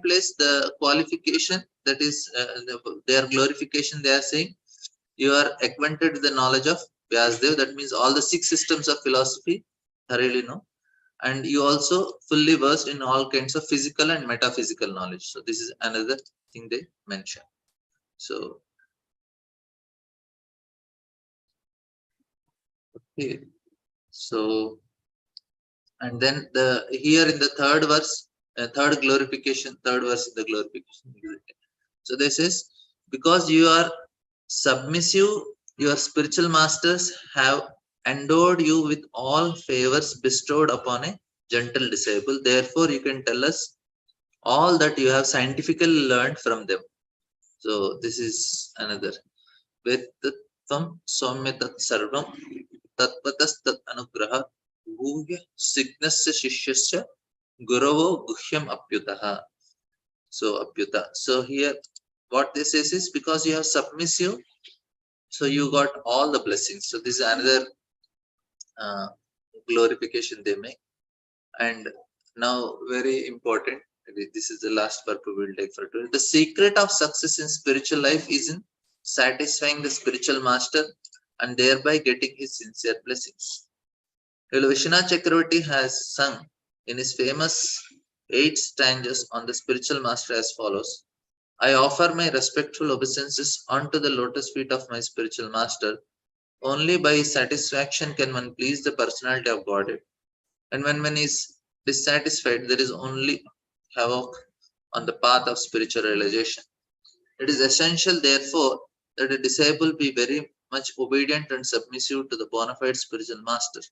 place the qualification, that is their glorification. They are saying you are acquainted with the knowledge of Vyasdev. That means all the 6 systems of philosophy thoroughly know, and you also fully versed in all kinds of physical and metaphysical knowledge. So this is another thing they mention. So okay, so and then the here in the third verse, third glorification, third verse in the glorification. So this is because you are submissive, your spiritual masters have endowed you with all favors bestowed upon a gentle disciple. Therefore, you can tell us all that you have scientifically learned from them. So this is another. Vettatvam somyatat sarvam tatvatastat anugraha guhya signasya shishyasya guravo guhyam apyutaha. So apyuta. So here what this is because you have submissive, so you got all the blessings. So this is another uh, glorification they make. And now very important, this is the last purpose we'll take for today. The secret of success in spiritual life is in satisfying the spiritual master and thereby getting his sincere blessings. Vishwanath Chakravarti has sung in his famous 8 stanzas on the spiritual master as follows: I offer my respectful obeisances unto the lotus feet of my spiritual master. Only by his satisfaction can one please the personality of Godhead. And when one is dissatisfied, there is only havoc on the path of spiritual realization. It is essential, therefore, that a disciple be very much obedient and submissive to the bona fide spiritual master.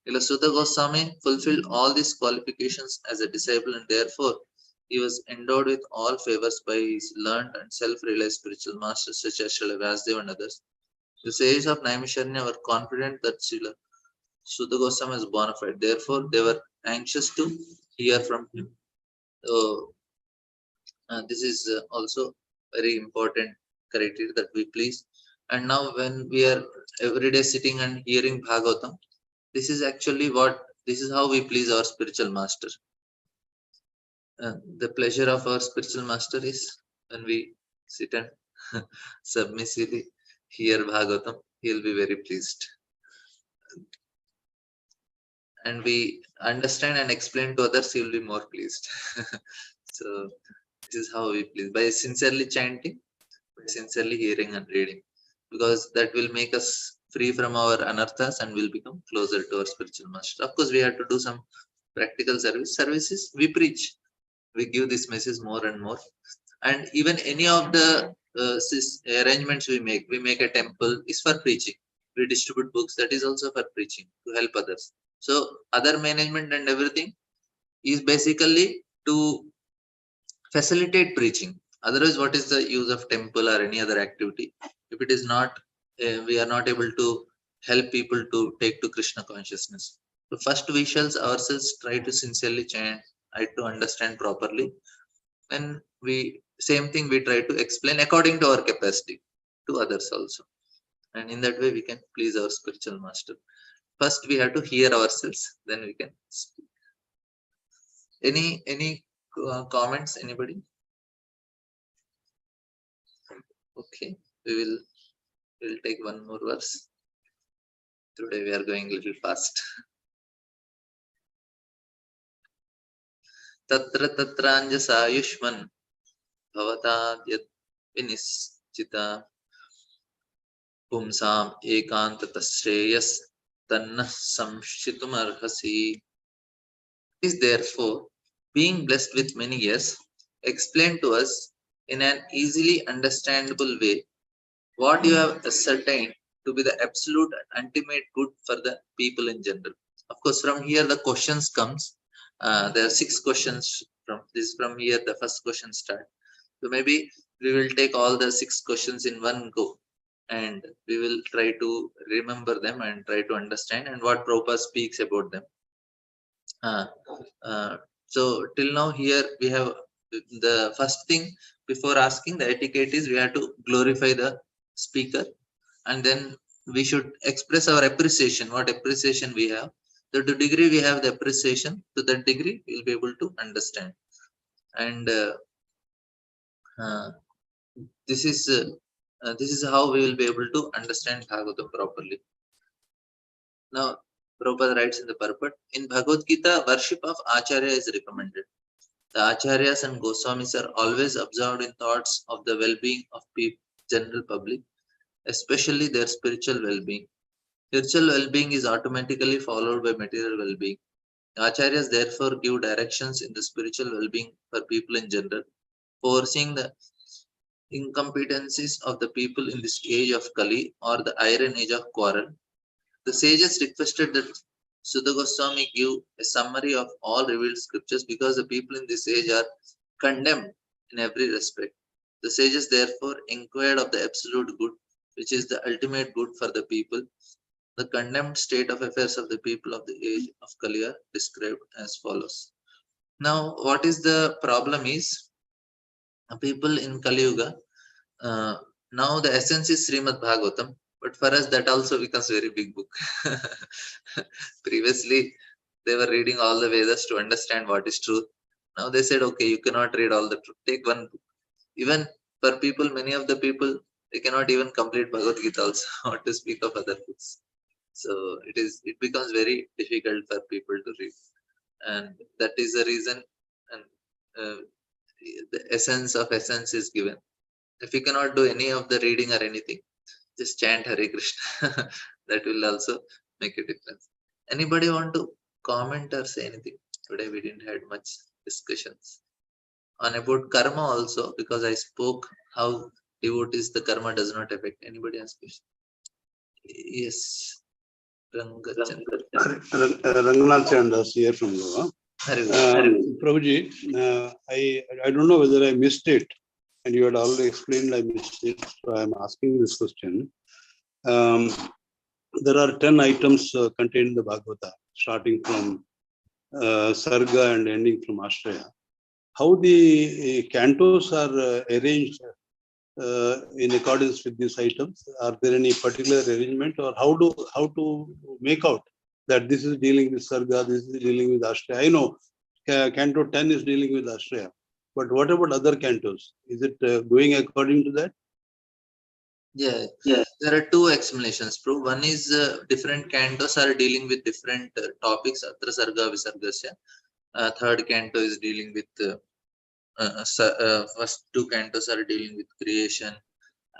Ilasuta Goswami fulfilled all these qualifications as a disciple, and therefore he was endowed with all favors by his learned and self-realized spiritual masters such as Srila Vyasdev and others. The sages of Naimisharanya were confident that Srila Sudha Goswami is bona fide. Therefore, they were anxious to hear from him. So, this is also very important criteria that we please. And now, when we are every day sitting and hearing Bhagavatam, this is actually this is how we please our spiritual master. The pleasure of our spiritual master is when we sit and submissively hear Bhagavatam, he will be very pleased. And we understand and explain to others, he will be more pleased. So this is how we please, by sincerely chanting, by sincerely hearing and reading, because that will make us free from our anarthas and will become closer to our spiritual master. Of course, we have to do some practical services. We preach, we give this message more and more. And even any of the arrangements we make a temple is for preaching. We distribute books, that is also for preaching, to help others. So other management and everything is basically to facilitate preaching. Otherwise, what is the use of temple or any other activity if it is not, we are not able to help people to take to Krishna consciousness? So first we shall ourselves try to sincerely chant, try to understand properly, and we same thing we try to explain according to our capacity to others also, and in that way we can please our spiritual master. First we have to hear ourselves, then we can speak. Any comments, anybody? Okay, we'll take one more verse. Today we are going a little fast. Tatra tatranja bhavatadyat vinischita pumsam ekantatashreyas tanna samshitumarhasi. Is therefore, being blessed with many years, explain to us in an easily understandable way what you have ascertained to be the absolute and ultimate good for the people in general. Of course, from here the questions comes. There are 6 questions from this. From here, the first question start. So maybe we will take all the 6 questions in one go, and we will try to remember them and try to understand and what Prabhupada speaks about them. Uh, so till now here we have the first thing before asking the etiquette is we have to glorify the speaker, and then we should express our appreciation, what appreciation we have. So to degree we have the appreciation, to that degree we'll be able to understand. And uh, this is how we will be able to understand Bhagavatam properly. Now, Prabhupada writes in the purport, in Bhagavad Gita, worship of Acharya is recommended. The Acharyas and Goswamis are always absorbed in thoughts of the well-being of general public, especially their spiritual well-being. Spiritual well-being is automatically followed by material well-being. Acharyas therefore give directions in the spiritual well-being for people in general, foreseeing the incompetencies of the people in this age of Kali or the iron age of quarrel. The sages requested that Sudha Goswami give a summary of all revealed scriptures because the people in this age are condemned in every respect. The sages therefore inquired of the absolute good, which is the ultimate good for the people. The condemned state of affairs of the people of the age of Kali are described as follows. Now, what is the problem is, people in Kali Yuga, now the essence is Srimad Bhagavatam, but for us that also becomes very big book. Previously, they were reading all the Vedas to understand what is truth. Now they said, okay, you cannot read all the truth. Take one book. Even for people, many of the people, they cannot even complete Bhagavad Gita also, what to speak of other books. So it becomes very difficult for people to read, and that is the reason. And uh, the essence of essence is given. If you cannot do any of the reading or anything, just chant Hare Krishna. That will also make a difference. Anybody want to comment or say anything? Today we didn't had much discussions on about karma also, because I spoke how devotees the karma does not affect. Anybody has question? Yes. Ranganath Chandas here from Goa. Prabhuji, I don't know whether I missed it, and you had already explained I missed it, so I'm asking this question. There are 10 items contained in the Bhagavata, starting from Sarga and ending from Ashraya. How the cantos are arranged in accordance with these items? Are there any particular arrangement, or how to make out that this is dealing with Sarga, this is dealing with Ashraya? I know Canto 10 is dealing with Ashraya, but what about other cantos? Is it going according to that? Yeah, there are two explanations, bro. One is different cantos are dealing with different topics. Atra Sarga Visargasya. Third canto is dealing with first two cantos are dealing with creation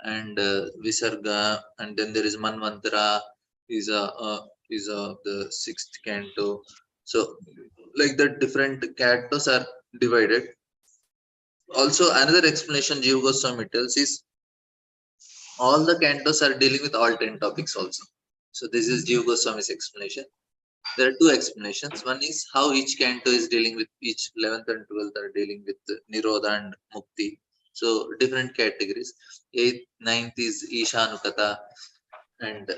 and Visarga, and then there is Manvantara is the sixth canto. So like that, different cantos are divided. Also, another explanation Jiva Goswami tells is all the cantos are dealing with all 10 topics also. So this is Jiva Goswami's explanation. There are two explanations. One is how each canto is dealing with each 11th and 12th are dealing with Nirodha and Mukti. So different categories. 8th, 9th is Ishanukata, and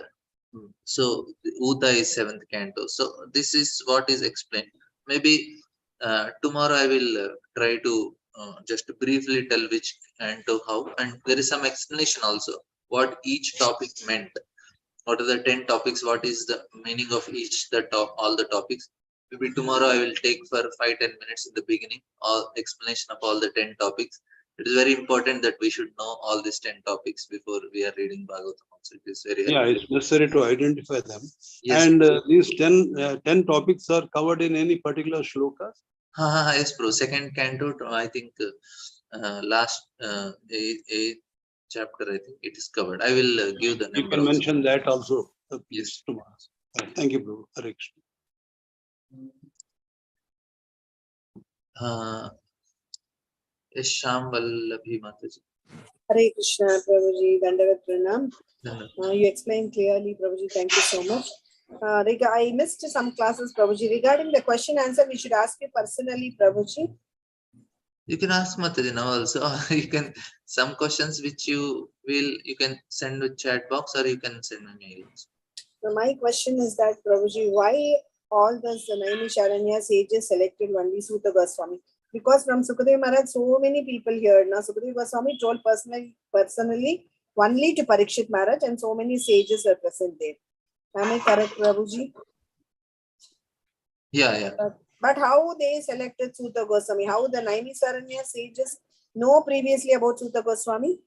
so Uta is 7th canto. So this is what is explained. Maybe tomorrow I will try to just briefly tell which canto how, and there is some explanation also what each topic meant. What are the 10 topics? What is the meaning of each the top all the topics? Maybe tomorrow I will take for 5-10 minutes in the beginning, all explanation of all the 10 topics. It is very important that we should know all these 10 topics before we are reading Bhagavatam. Also, it is very Yeah, helpful. it's necessary to identify them. Yes. And these 10 topics are covered in any particular shloka? Yes, bro. Second canto, I think last eighth chapter, I think it is covered. I will give the You number can also. mention that also, please, Yes. tomorrow. Thank you, Prabhu. Hare Krishna. Yes, Sham Vallabhi Mataji. Hare Krishna, Prabhuji, Dandavat Pranam. Dhanavad. You explained clearly, Prabhuji. Thank you so much. I missed some classes, Prabhuji. Regarding the question answer, we should ask you personally, Prabhuji. You can ask Mataji now also. You can some questions which you can send with chat box, or you can send me mails. So my question is that, Prabhuji, why all the Naimisharanya sages selected only Suta Goswami? Because from Sukadeva Maharaj, so many people here. Now Sukadeva Goswami told personally only to Parikshit Maharaj, and so many sages are present there. Am I correct, Prabhuji? Yeah. But how they selected Suta Goswami? How the Naimisharanya sages know previously about Suta Goswami?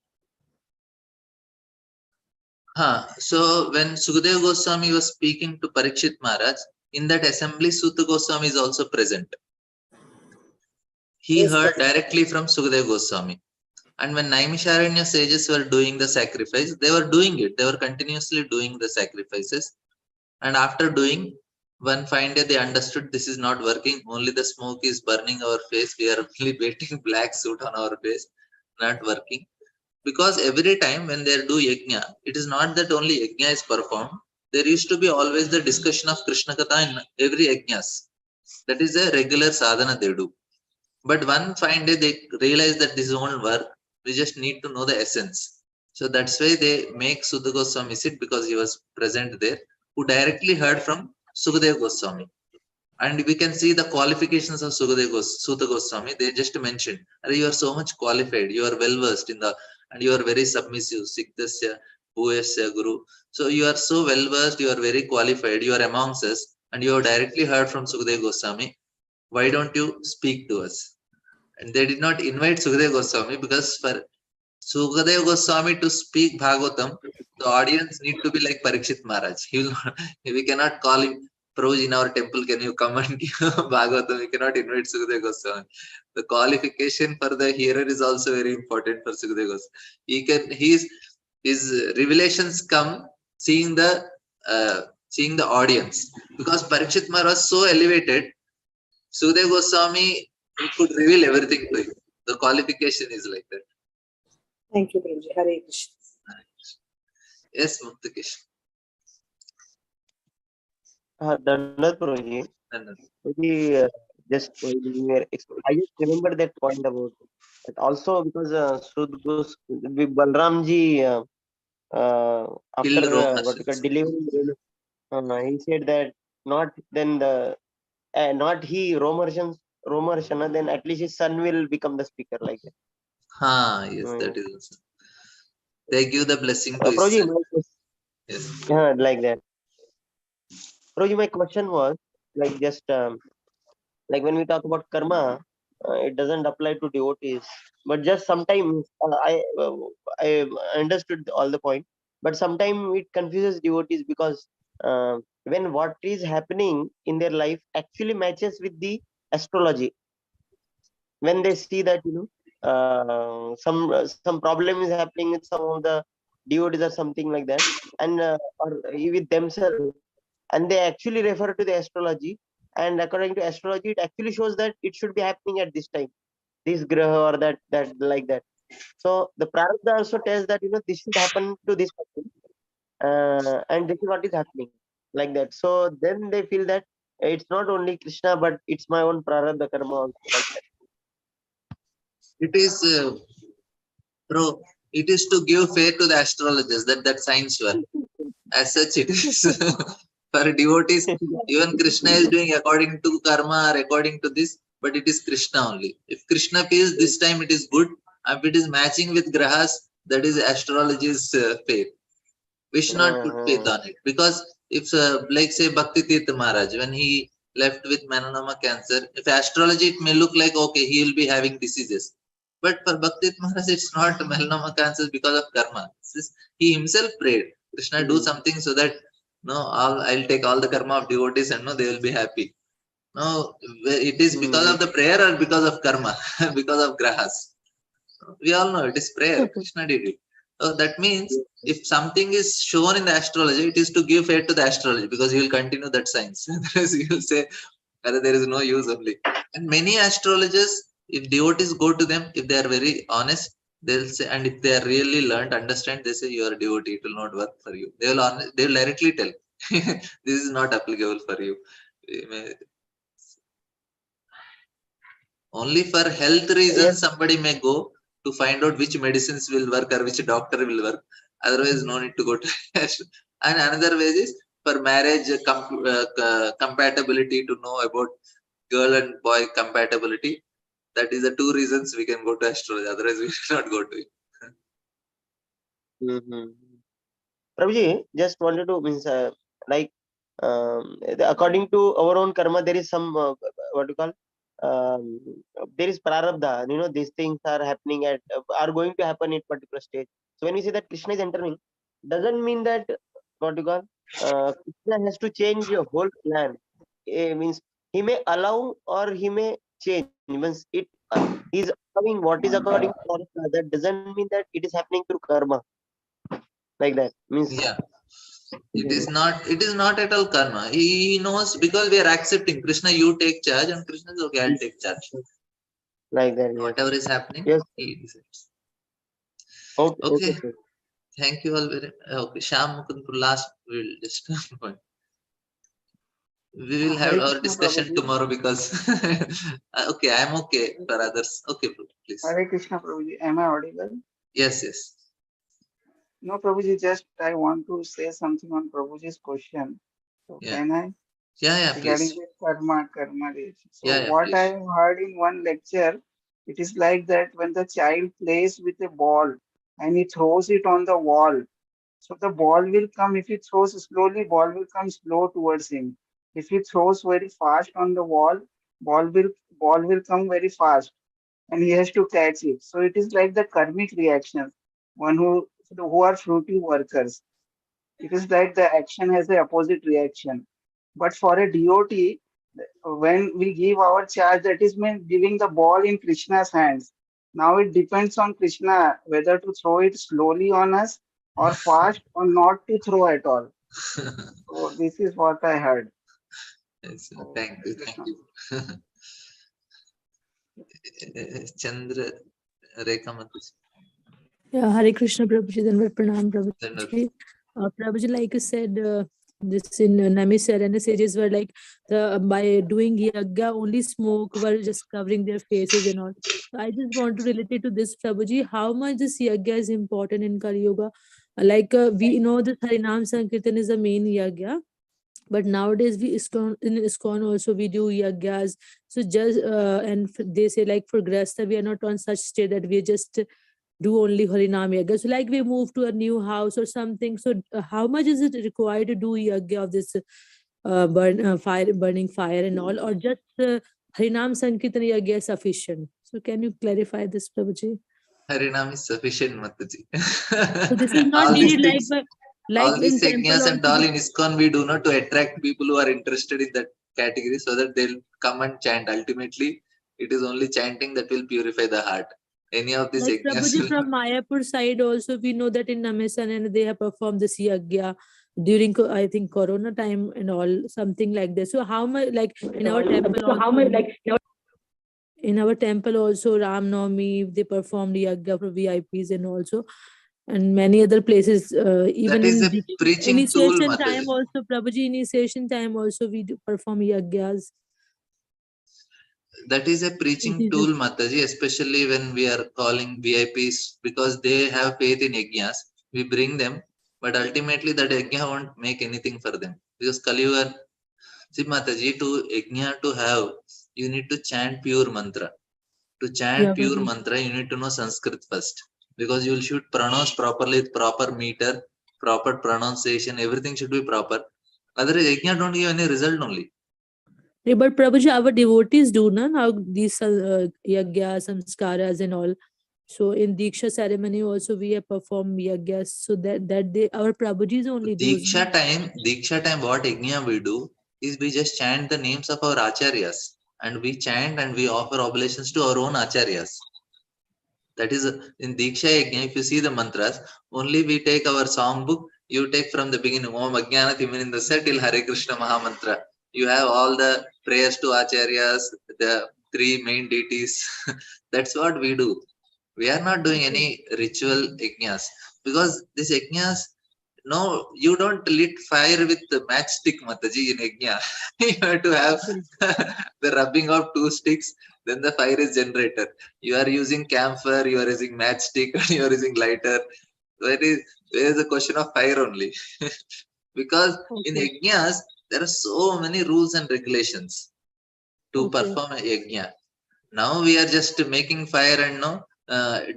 So when Sukadeva Goswami was speaking to Parikshit Maharaj, in that assembly, Suta Goswami is also present. He Yes, heard Prabhuji. directly from Sukadeva Goswami. And when Naimisharanya sages were doing the sacrifice, they were doing it. They were continuously doing the sacrifices. And after doing, one fine day they understood this is not working. Only the smoke is burning our face. We are only waiting black soot on our face, not working. Because every time when they do yajna, it is not that only yajna is performed. There used to be always the discussion of Krishna Katha in every yajnas. That is a regular sadhana they do. But one fine day they realize that this won't work. We just need to know the essence. So that's why they make Sudha Goswami sit, because he was present there, who directly heard from Sukadeva Goswami. And we can see the qualifications of Sudha Goswami. They just mentioned, you are so much qualified, you are well versed in the, and you are very submissive, Siktasya, Bhuyasya, Guru. So you are so well versed, you are very qualified, you are amongst us, and you have directly heard from Sukadeva Goswami. Why don't you speak to us? And they did not invite Sukadeva Goswami, because for Sukadeva Goswami to speak Bhagavatam, the audience need to be like Parikshit Maharaj. He will not, we cannot call him, Prabhuji, in our temple, can you come and give Bhagavatam? We cannot invite Sukadeva Goswami. The qualification for the hearer is also very important for Sukadeva Goswami. His revelations come seeing the audience. Because Parikshit Maharaj was so elevated, Sukadeva Goswami could reveal everything to him. The qualification is like that. Thank you, Prabhuji. Hare Krishna. Yes, Muktakesh. Dandavat Prabhuji. Maybe I just remember that point about it. Also because Balramji after Killed Rome what we call Harsha. delivering, he said that not then the not he Romarshana, then at least his son will become the speaker like that. Yes, that is also. They give the blessing to his Prabhuji, son. Yes. like that. Prabhuji, my question was like just like when we talk about karma, it doesn't apply to devotees, but just sometimes I understood all the point, but sometimes it confuses devotees because when what is happening in their life actually matches with the astrology, when they see that some problem is happening with some of the devotees or something like that, and or with themselves, and they actually refer to the astrology, and according to astrology it actually shows that it should be happening at this time, this graha or that like that. So the prarabdha also tells that this should happen to this person, and this is what is happening like that. So then they feel that it's not only Krishna but it's my own prarabdha karma also like that. It is Bro, it is to give faith to the astrologers that science work. As such, it is. For devotees, even Krishna is doing according to karma or according to this, but it is Krishna only. If Krishna feels this time it is good, if it is matching with grahas, that is astrology's faith. We should not put faith on it, because if like say Bhakti Tirtha Maharaj, when he left with melanoma cancer, if astrology it may look like okay he will be having diseases, but for Bhakti Tirtha Maharaj it's not melanoma cancer because of karma. He himself prayed Krishna do something so that no I'll take all the karma of devotees and no they will be happy. No, it is because of the prayer or because of karma, because of grahas. We all know it is prayer. Krishna did it. So that means if something is shown in the astrology, it is to give faith to the astrology, because he will continue that science. Otherwise, he will say, there is no use only. And many astrologers, if devotees go to them, if they are very honest, they'll say, and if they are really learned, understand, they say you are a devotee, it will not work for you. They will directly tell, this is not applicable for you. Only for health reasons, somebody may go to find out which medicines will work or which doctor will work. Otherwise, no need to go to. And another way is for marriage compatibility, to know about girl and boy compatibility. That is the two reasons we can go to astrology. Otherwise, we should not go to it. Prabhuji, just wanted to means according to our own karma, there is some what you call there is prarabdha. You know, these things are happening are going to happen at particular stage. So when we say that Krishna is entering, doesn't mean that what you call Krishna has to change your whole plan. Means he may allow or he may change. Means he is allowing what is according to prarabdha. That doesn't mean that it is happening through karma like that. Means Yeah. It is not at all karma. He knows, because we are accepting Krishna, you take charge, and Krishna is okay, I'll take charge. Like that, yes. Whatever is happening, Yes. he decides. Okay. Okay. Sir. Thank you all very okay. Shyam Mukundpur, last we'll just we will have Hare our Krishna discussion Prabhuji. tomorrow, because okay, I'm okay for others. Okay, please. Hare Krishna Prabhuji. Am I audible? Yes, yes. No, Prabhuji, just I want to say something on Prabhuji's question. So Yeah. can I? Yeah, Regarding please. the karma relation. So Yeah, what I please. have heard in one lecture, it is like that when the child plays with a ball and he throws it on the wall, so the ball will come. If he throws slowly, ball will come slow towards him. If he throws very fast on the wall, ball will come very fast, and he has to catch it. So it is like the karmic reaction. One who are fruity workers. It is like the action has the opposite reaction. But for a devotee, when we give our charge, that is mean giving the ball in Krishna's hands. Now it depends on Krishna whether to throw it slowly on us or fast or not to throw at all. So this is what I heard. Yes, So, thank you. Thank Krishna. you. Chandra Rekha Mataji. Yeah, Hare Krishna Prabhuji, then Pranam Chandra. Prabhuji. Prabhuji, like you said, this in Namisar and the sages were like by doing yagya, only smoke were just covering their faces and all. So I just want to relate it to this, Prabhuji, how much this yagya is important in Kali Yuga. We know that Harinam Sankirtan is the main yagya, but nowadays in ISKCON also we do yagyas. So just they say like for Grasta we are not on such state that we just do only Harinam Yagya. So like we move to a new house or something. So how much is it required to do Yagya of this burning fire and all, or just Harinam Sankirtan Yagya is sufficient? So can you clarify this, Prabhuji? Harinam is sufficient, Mataji. So this is not All these needed things, like all in these temple yajnas and also. all in ISKCON we do not to attract people who are interested in that category, so that they'll come and chant. Ultimately, it is only chanting that will purify the heart. Any of these Like yajnas Prabhuji from Mayapur side also, we know that in Namisan and they have performed this yagya during I think Corona time and all, something like this. So how much like in our temple also, in our temple also Ram Navami they performed yagya for VIPs and also, and many other places even that is in a preaching tool, initiation time Mataji. also, Prabhuji initiation time also we do perform yagyas. that is a preaching It is tool, Mataji, especially when we are calling VIPs, because they have faith in yajnas. We bring them, but ultimately that yajna won't make anything for them. Because Kali Yuga, see Mataji, to yajna to have, you need to chant pure mantra. To chant yeah, pure Prabhuji. mantra, you need to know Sanskrit first. Because you should pronounce properly with proper meter, proper pronunciation, everything should be proper. Otherwise, yajna don't give any result only. Yeah, but Prabhuji, our devotees do na now these yagya, samskaras and all. So in Diksha ceremony also we have performed yagyas. So that they our Prabhujis only does. Na? Diksha time, what yajna we do is we just chant the names of our acharyas, and we chant and we offer oblations to our own acharyas. That is in Diksha Yajna, if you see the mantras, only we take our song book, you take from the beginning, Om Ajnana Timirindasya till Hare Krishna Mahamantra. You have all the prayers to acharyas, the three main deities. That's what we do. We are not doing any ritual yajnas, because this yajnas, no, you don't lit fire with the matchstick, Mataji, in yajna. You have to have the rubbing of two sticks, then the fire is generated. You are using camphor, you are using matchstick, and you are using lighter. There is a question of fire only. Because in Okay. yajnas, there are so many rules and regulations to Okay. perform a yajna. Now we are just making fire and no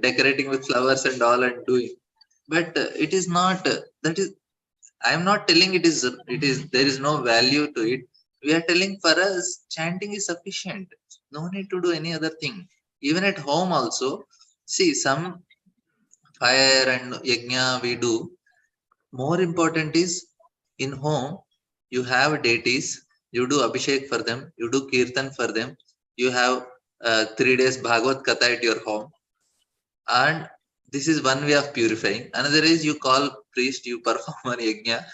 decorating with flowers and all and doing. But it is not. That is. I am not telling it is. It is. There is no value to it. We are telling for us chanting is sufficient. No need to do any other thing. Even at home also. See, some fire and yajna we do. More important is in home you have deities. You do abhishek for them. You do kirtan for them. You have 3 days Bhagavad Katha at your home, and this is one way of purifying. Another is you call priest, you perform an yajna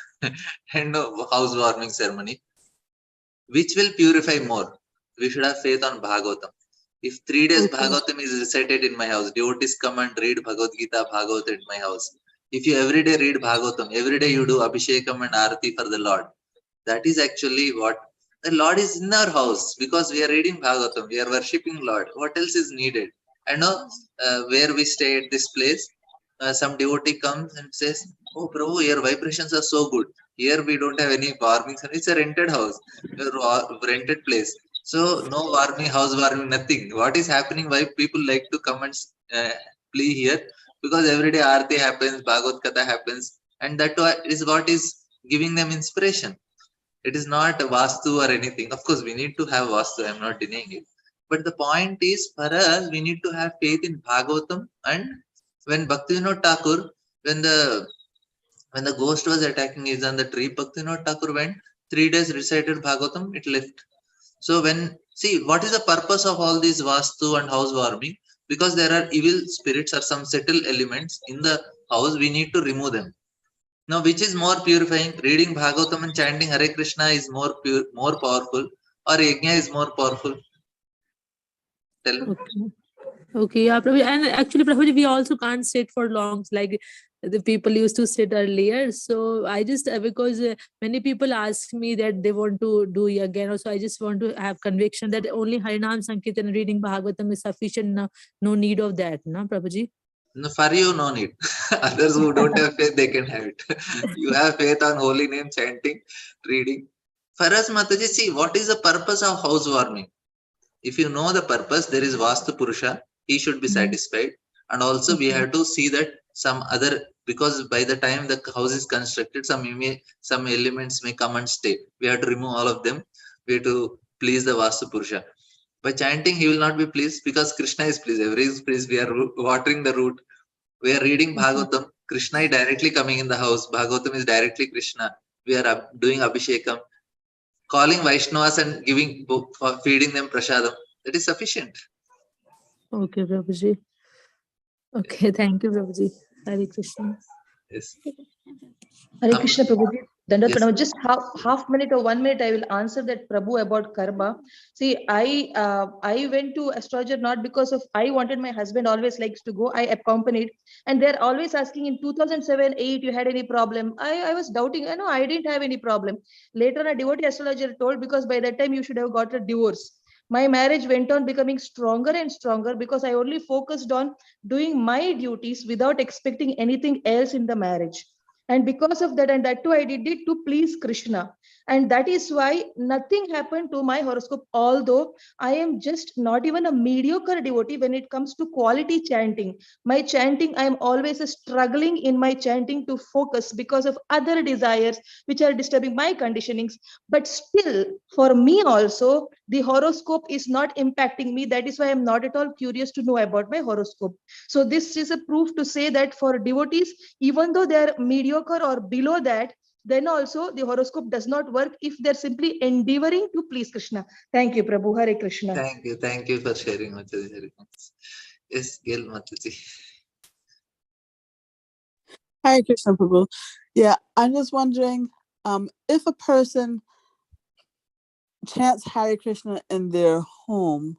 and a housewarming ceremony, which will purify more. We should have faith on Bhagavatam. If 3 days Okay. Bhagavatam is recited in my house, devotees come and read Bhagavad Gita, Bhagavatam in my house. If you every day read Bhagavatam, every day you do Abhishekam and Arati for the Lord, that is actually what the Lord is in our house, because we are reading Bhagavatam, we are worshipping Lord. What else is needed? I know where we stay at this place, some devotee comes and says, "Oh, Prabhu, your vibrations are so good. Here we don't have any warming. It's a rented house, a rented place. So no warming, house warming, nothing. What is happening? Why people like to come and uh, play here? Because every day Aarti happens, Bhagavad Katha happens, and that is what is giving them inspiration. It is not a vastu or anything. Of course, we need to have vastu. I'm not denying it. But the point is, for us, we need to have faith in Bhagavatam. And when Bhaktivinoda Thakur, when the when the ghost was attacking is on the tree, Bhaktivinoda Thakur went 3 days recited Bhagavatam, it left. So when see what is the purpose of all these vastu and housewarming? Because there are evil spirits or some subtle elements in the house, we need to remove them. Now, which is more purifying? Reading Bhagavatam and chanting Hare Krishna is more pure, more powerful, or yajna is more powerful? Tell me. Okay. Okay, yeah, Prabhuji. And actually, Prabhuji, we also can't sit for long like the people used to sit earlier. So I just, because many people ask me that they want to do again. Also, I just want to have conviction that only Harinam Sankirtan and reading Bhagavatam is sufficient. No need of that, no, Prabhuji? No, for you, no need. Others who don't have faith, they can have it. You have faith on holy name, chanting, reading. For us, Mataji, see, what is the purpose of housewarming? If you know the purpose, there is Vastu Purusha, he should be satisfied. And also, we have to see that some other, because by the time the house is constructed, some elements may come and stay. We have to remove all of them. We have to please the Vastu Purusha. By chanting, he will not be pleased because Krishna is pleased. Every is pleased. We are watering the root. We are reading Bhagavatam. Krishna is directly coming in the house. Bhagavatam is directly Krishna. We are doing Abhishekam, calling Vaishnavas and feeding them prasadam. That is sufficient. Okay, Prabhuji. Okay, thank you, Prabhuji. Hare Krishna. Yes. Hare Krishna Prabhuji. Dandavat Yes. Pranam. Just half minute or 1 minute, I will answer that Prabhu about karma. See, I went to astrologer not because of I wanted, my husband always likes to go. I accompanied, and they're always asking in 2007-8 you had any problem. I was doubting. No, I didn't have any problem. Later, a devotee astrologer told because by that time you should have got a divorce. my marriage went on becoming stronger and stronger because I only focused on doing my duties without expecting anything else in the marriage. And because of that, and that too, I did it to please Krishna. And that is why nothing happened to my horoscope, although I am just not even a mediocre devotee when it comes to quality chanting. My chanting, I am always struggling in my chanting to focus because of other desires which are disturbing my conditionings. But still, for me also, the horoscope is not impacting me. That is why I'm not at all curious to know about my horoscope. So this is a proof to say that for devotees, even though they are mediocre or below that, then also the horoscope does not work if they're simply endeavoring to please Krishna. Thank you, Prabhu. Hare Krishna. Thank you for sharing, Mataji. Very much. Yes, Gail Mataji. Hare Krishna Prabhu. Yeah, I'm just wondering if a person chants Hare Krishna in their home,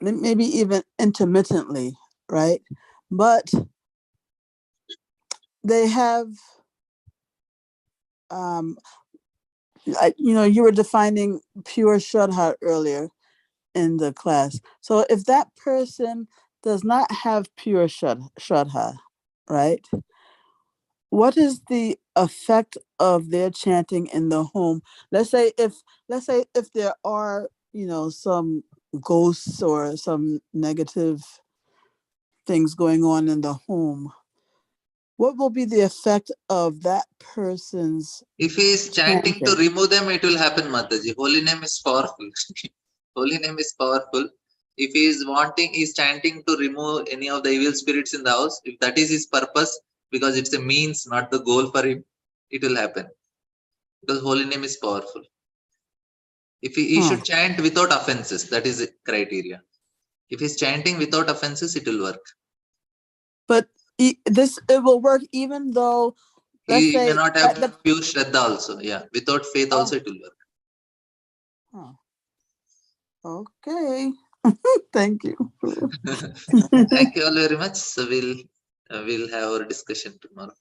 maybe even intermittently, right? But they have, you were defining pure Shraddha earlier in the class. So if that person does not have pure Shraddha, right? What is the effect of their chanting in the home? Let's say if there are, some ghosts or some negative things going on in the home, what will be the effect of that person's If he is chanting to remove them, it will happen, Mataji. Holy name is powerful. Holy name is powerful. If he is chanting to remove any of the evil spirits in the house, if that is his purpose, because it's a means, not the goal for him, it will happen. Because holy name is powerful. If he should chant without offenses, that is the criteria. If he's chanting without offenses, it will work. But it will work even though, let's He say, may not have pure Shraddha also. Yeah, without faith also it will work. Okay. Thank you. Thank you all very much. So we'll have our discussion tomorrow.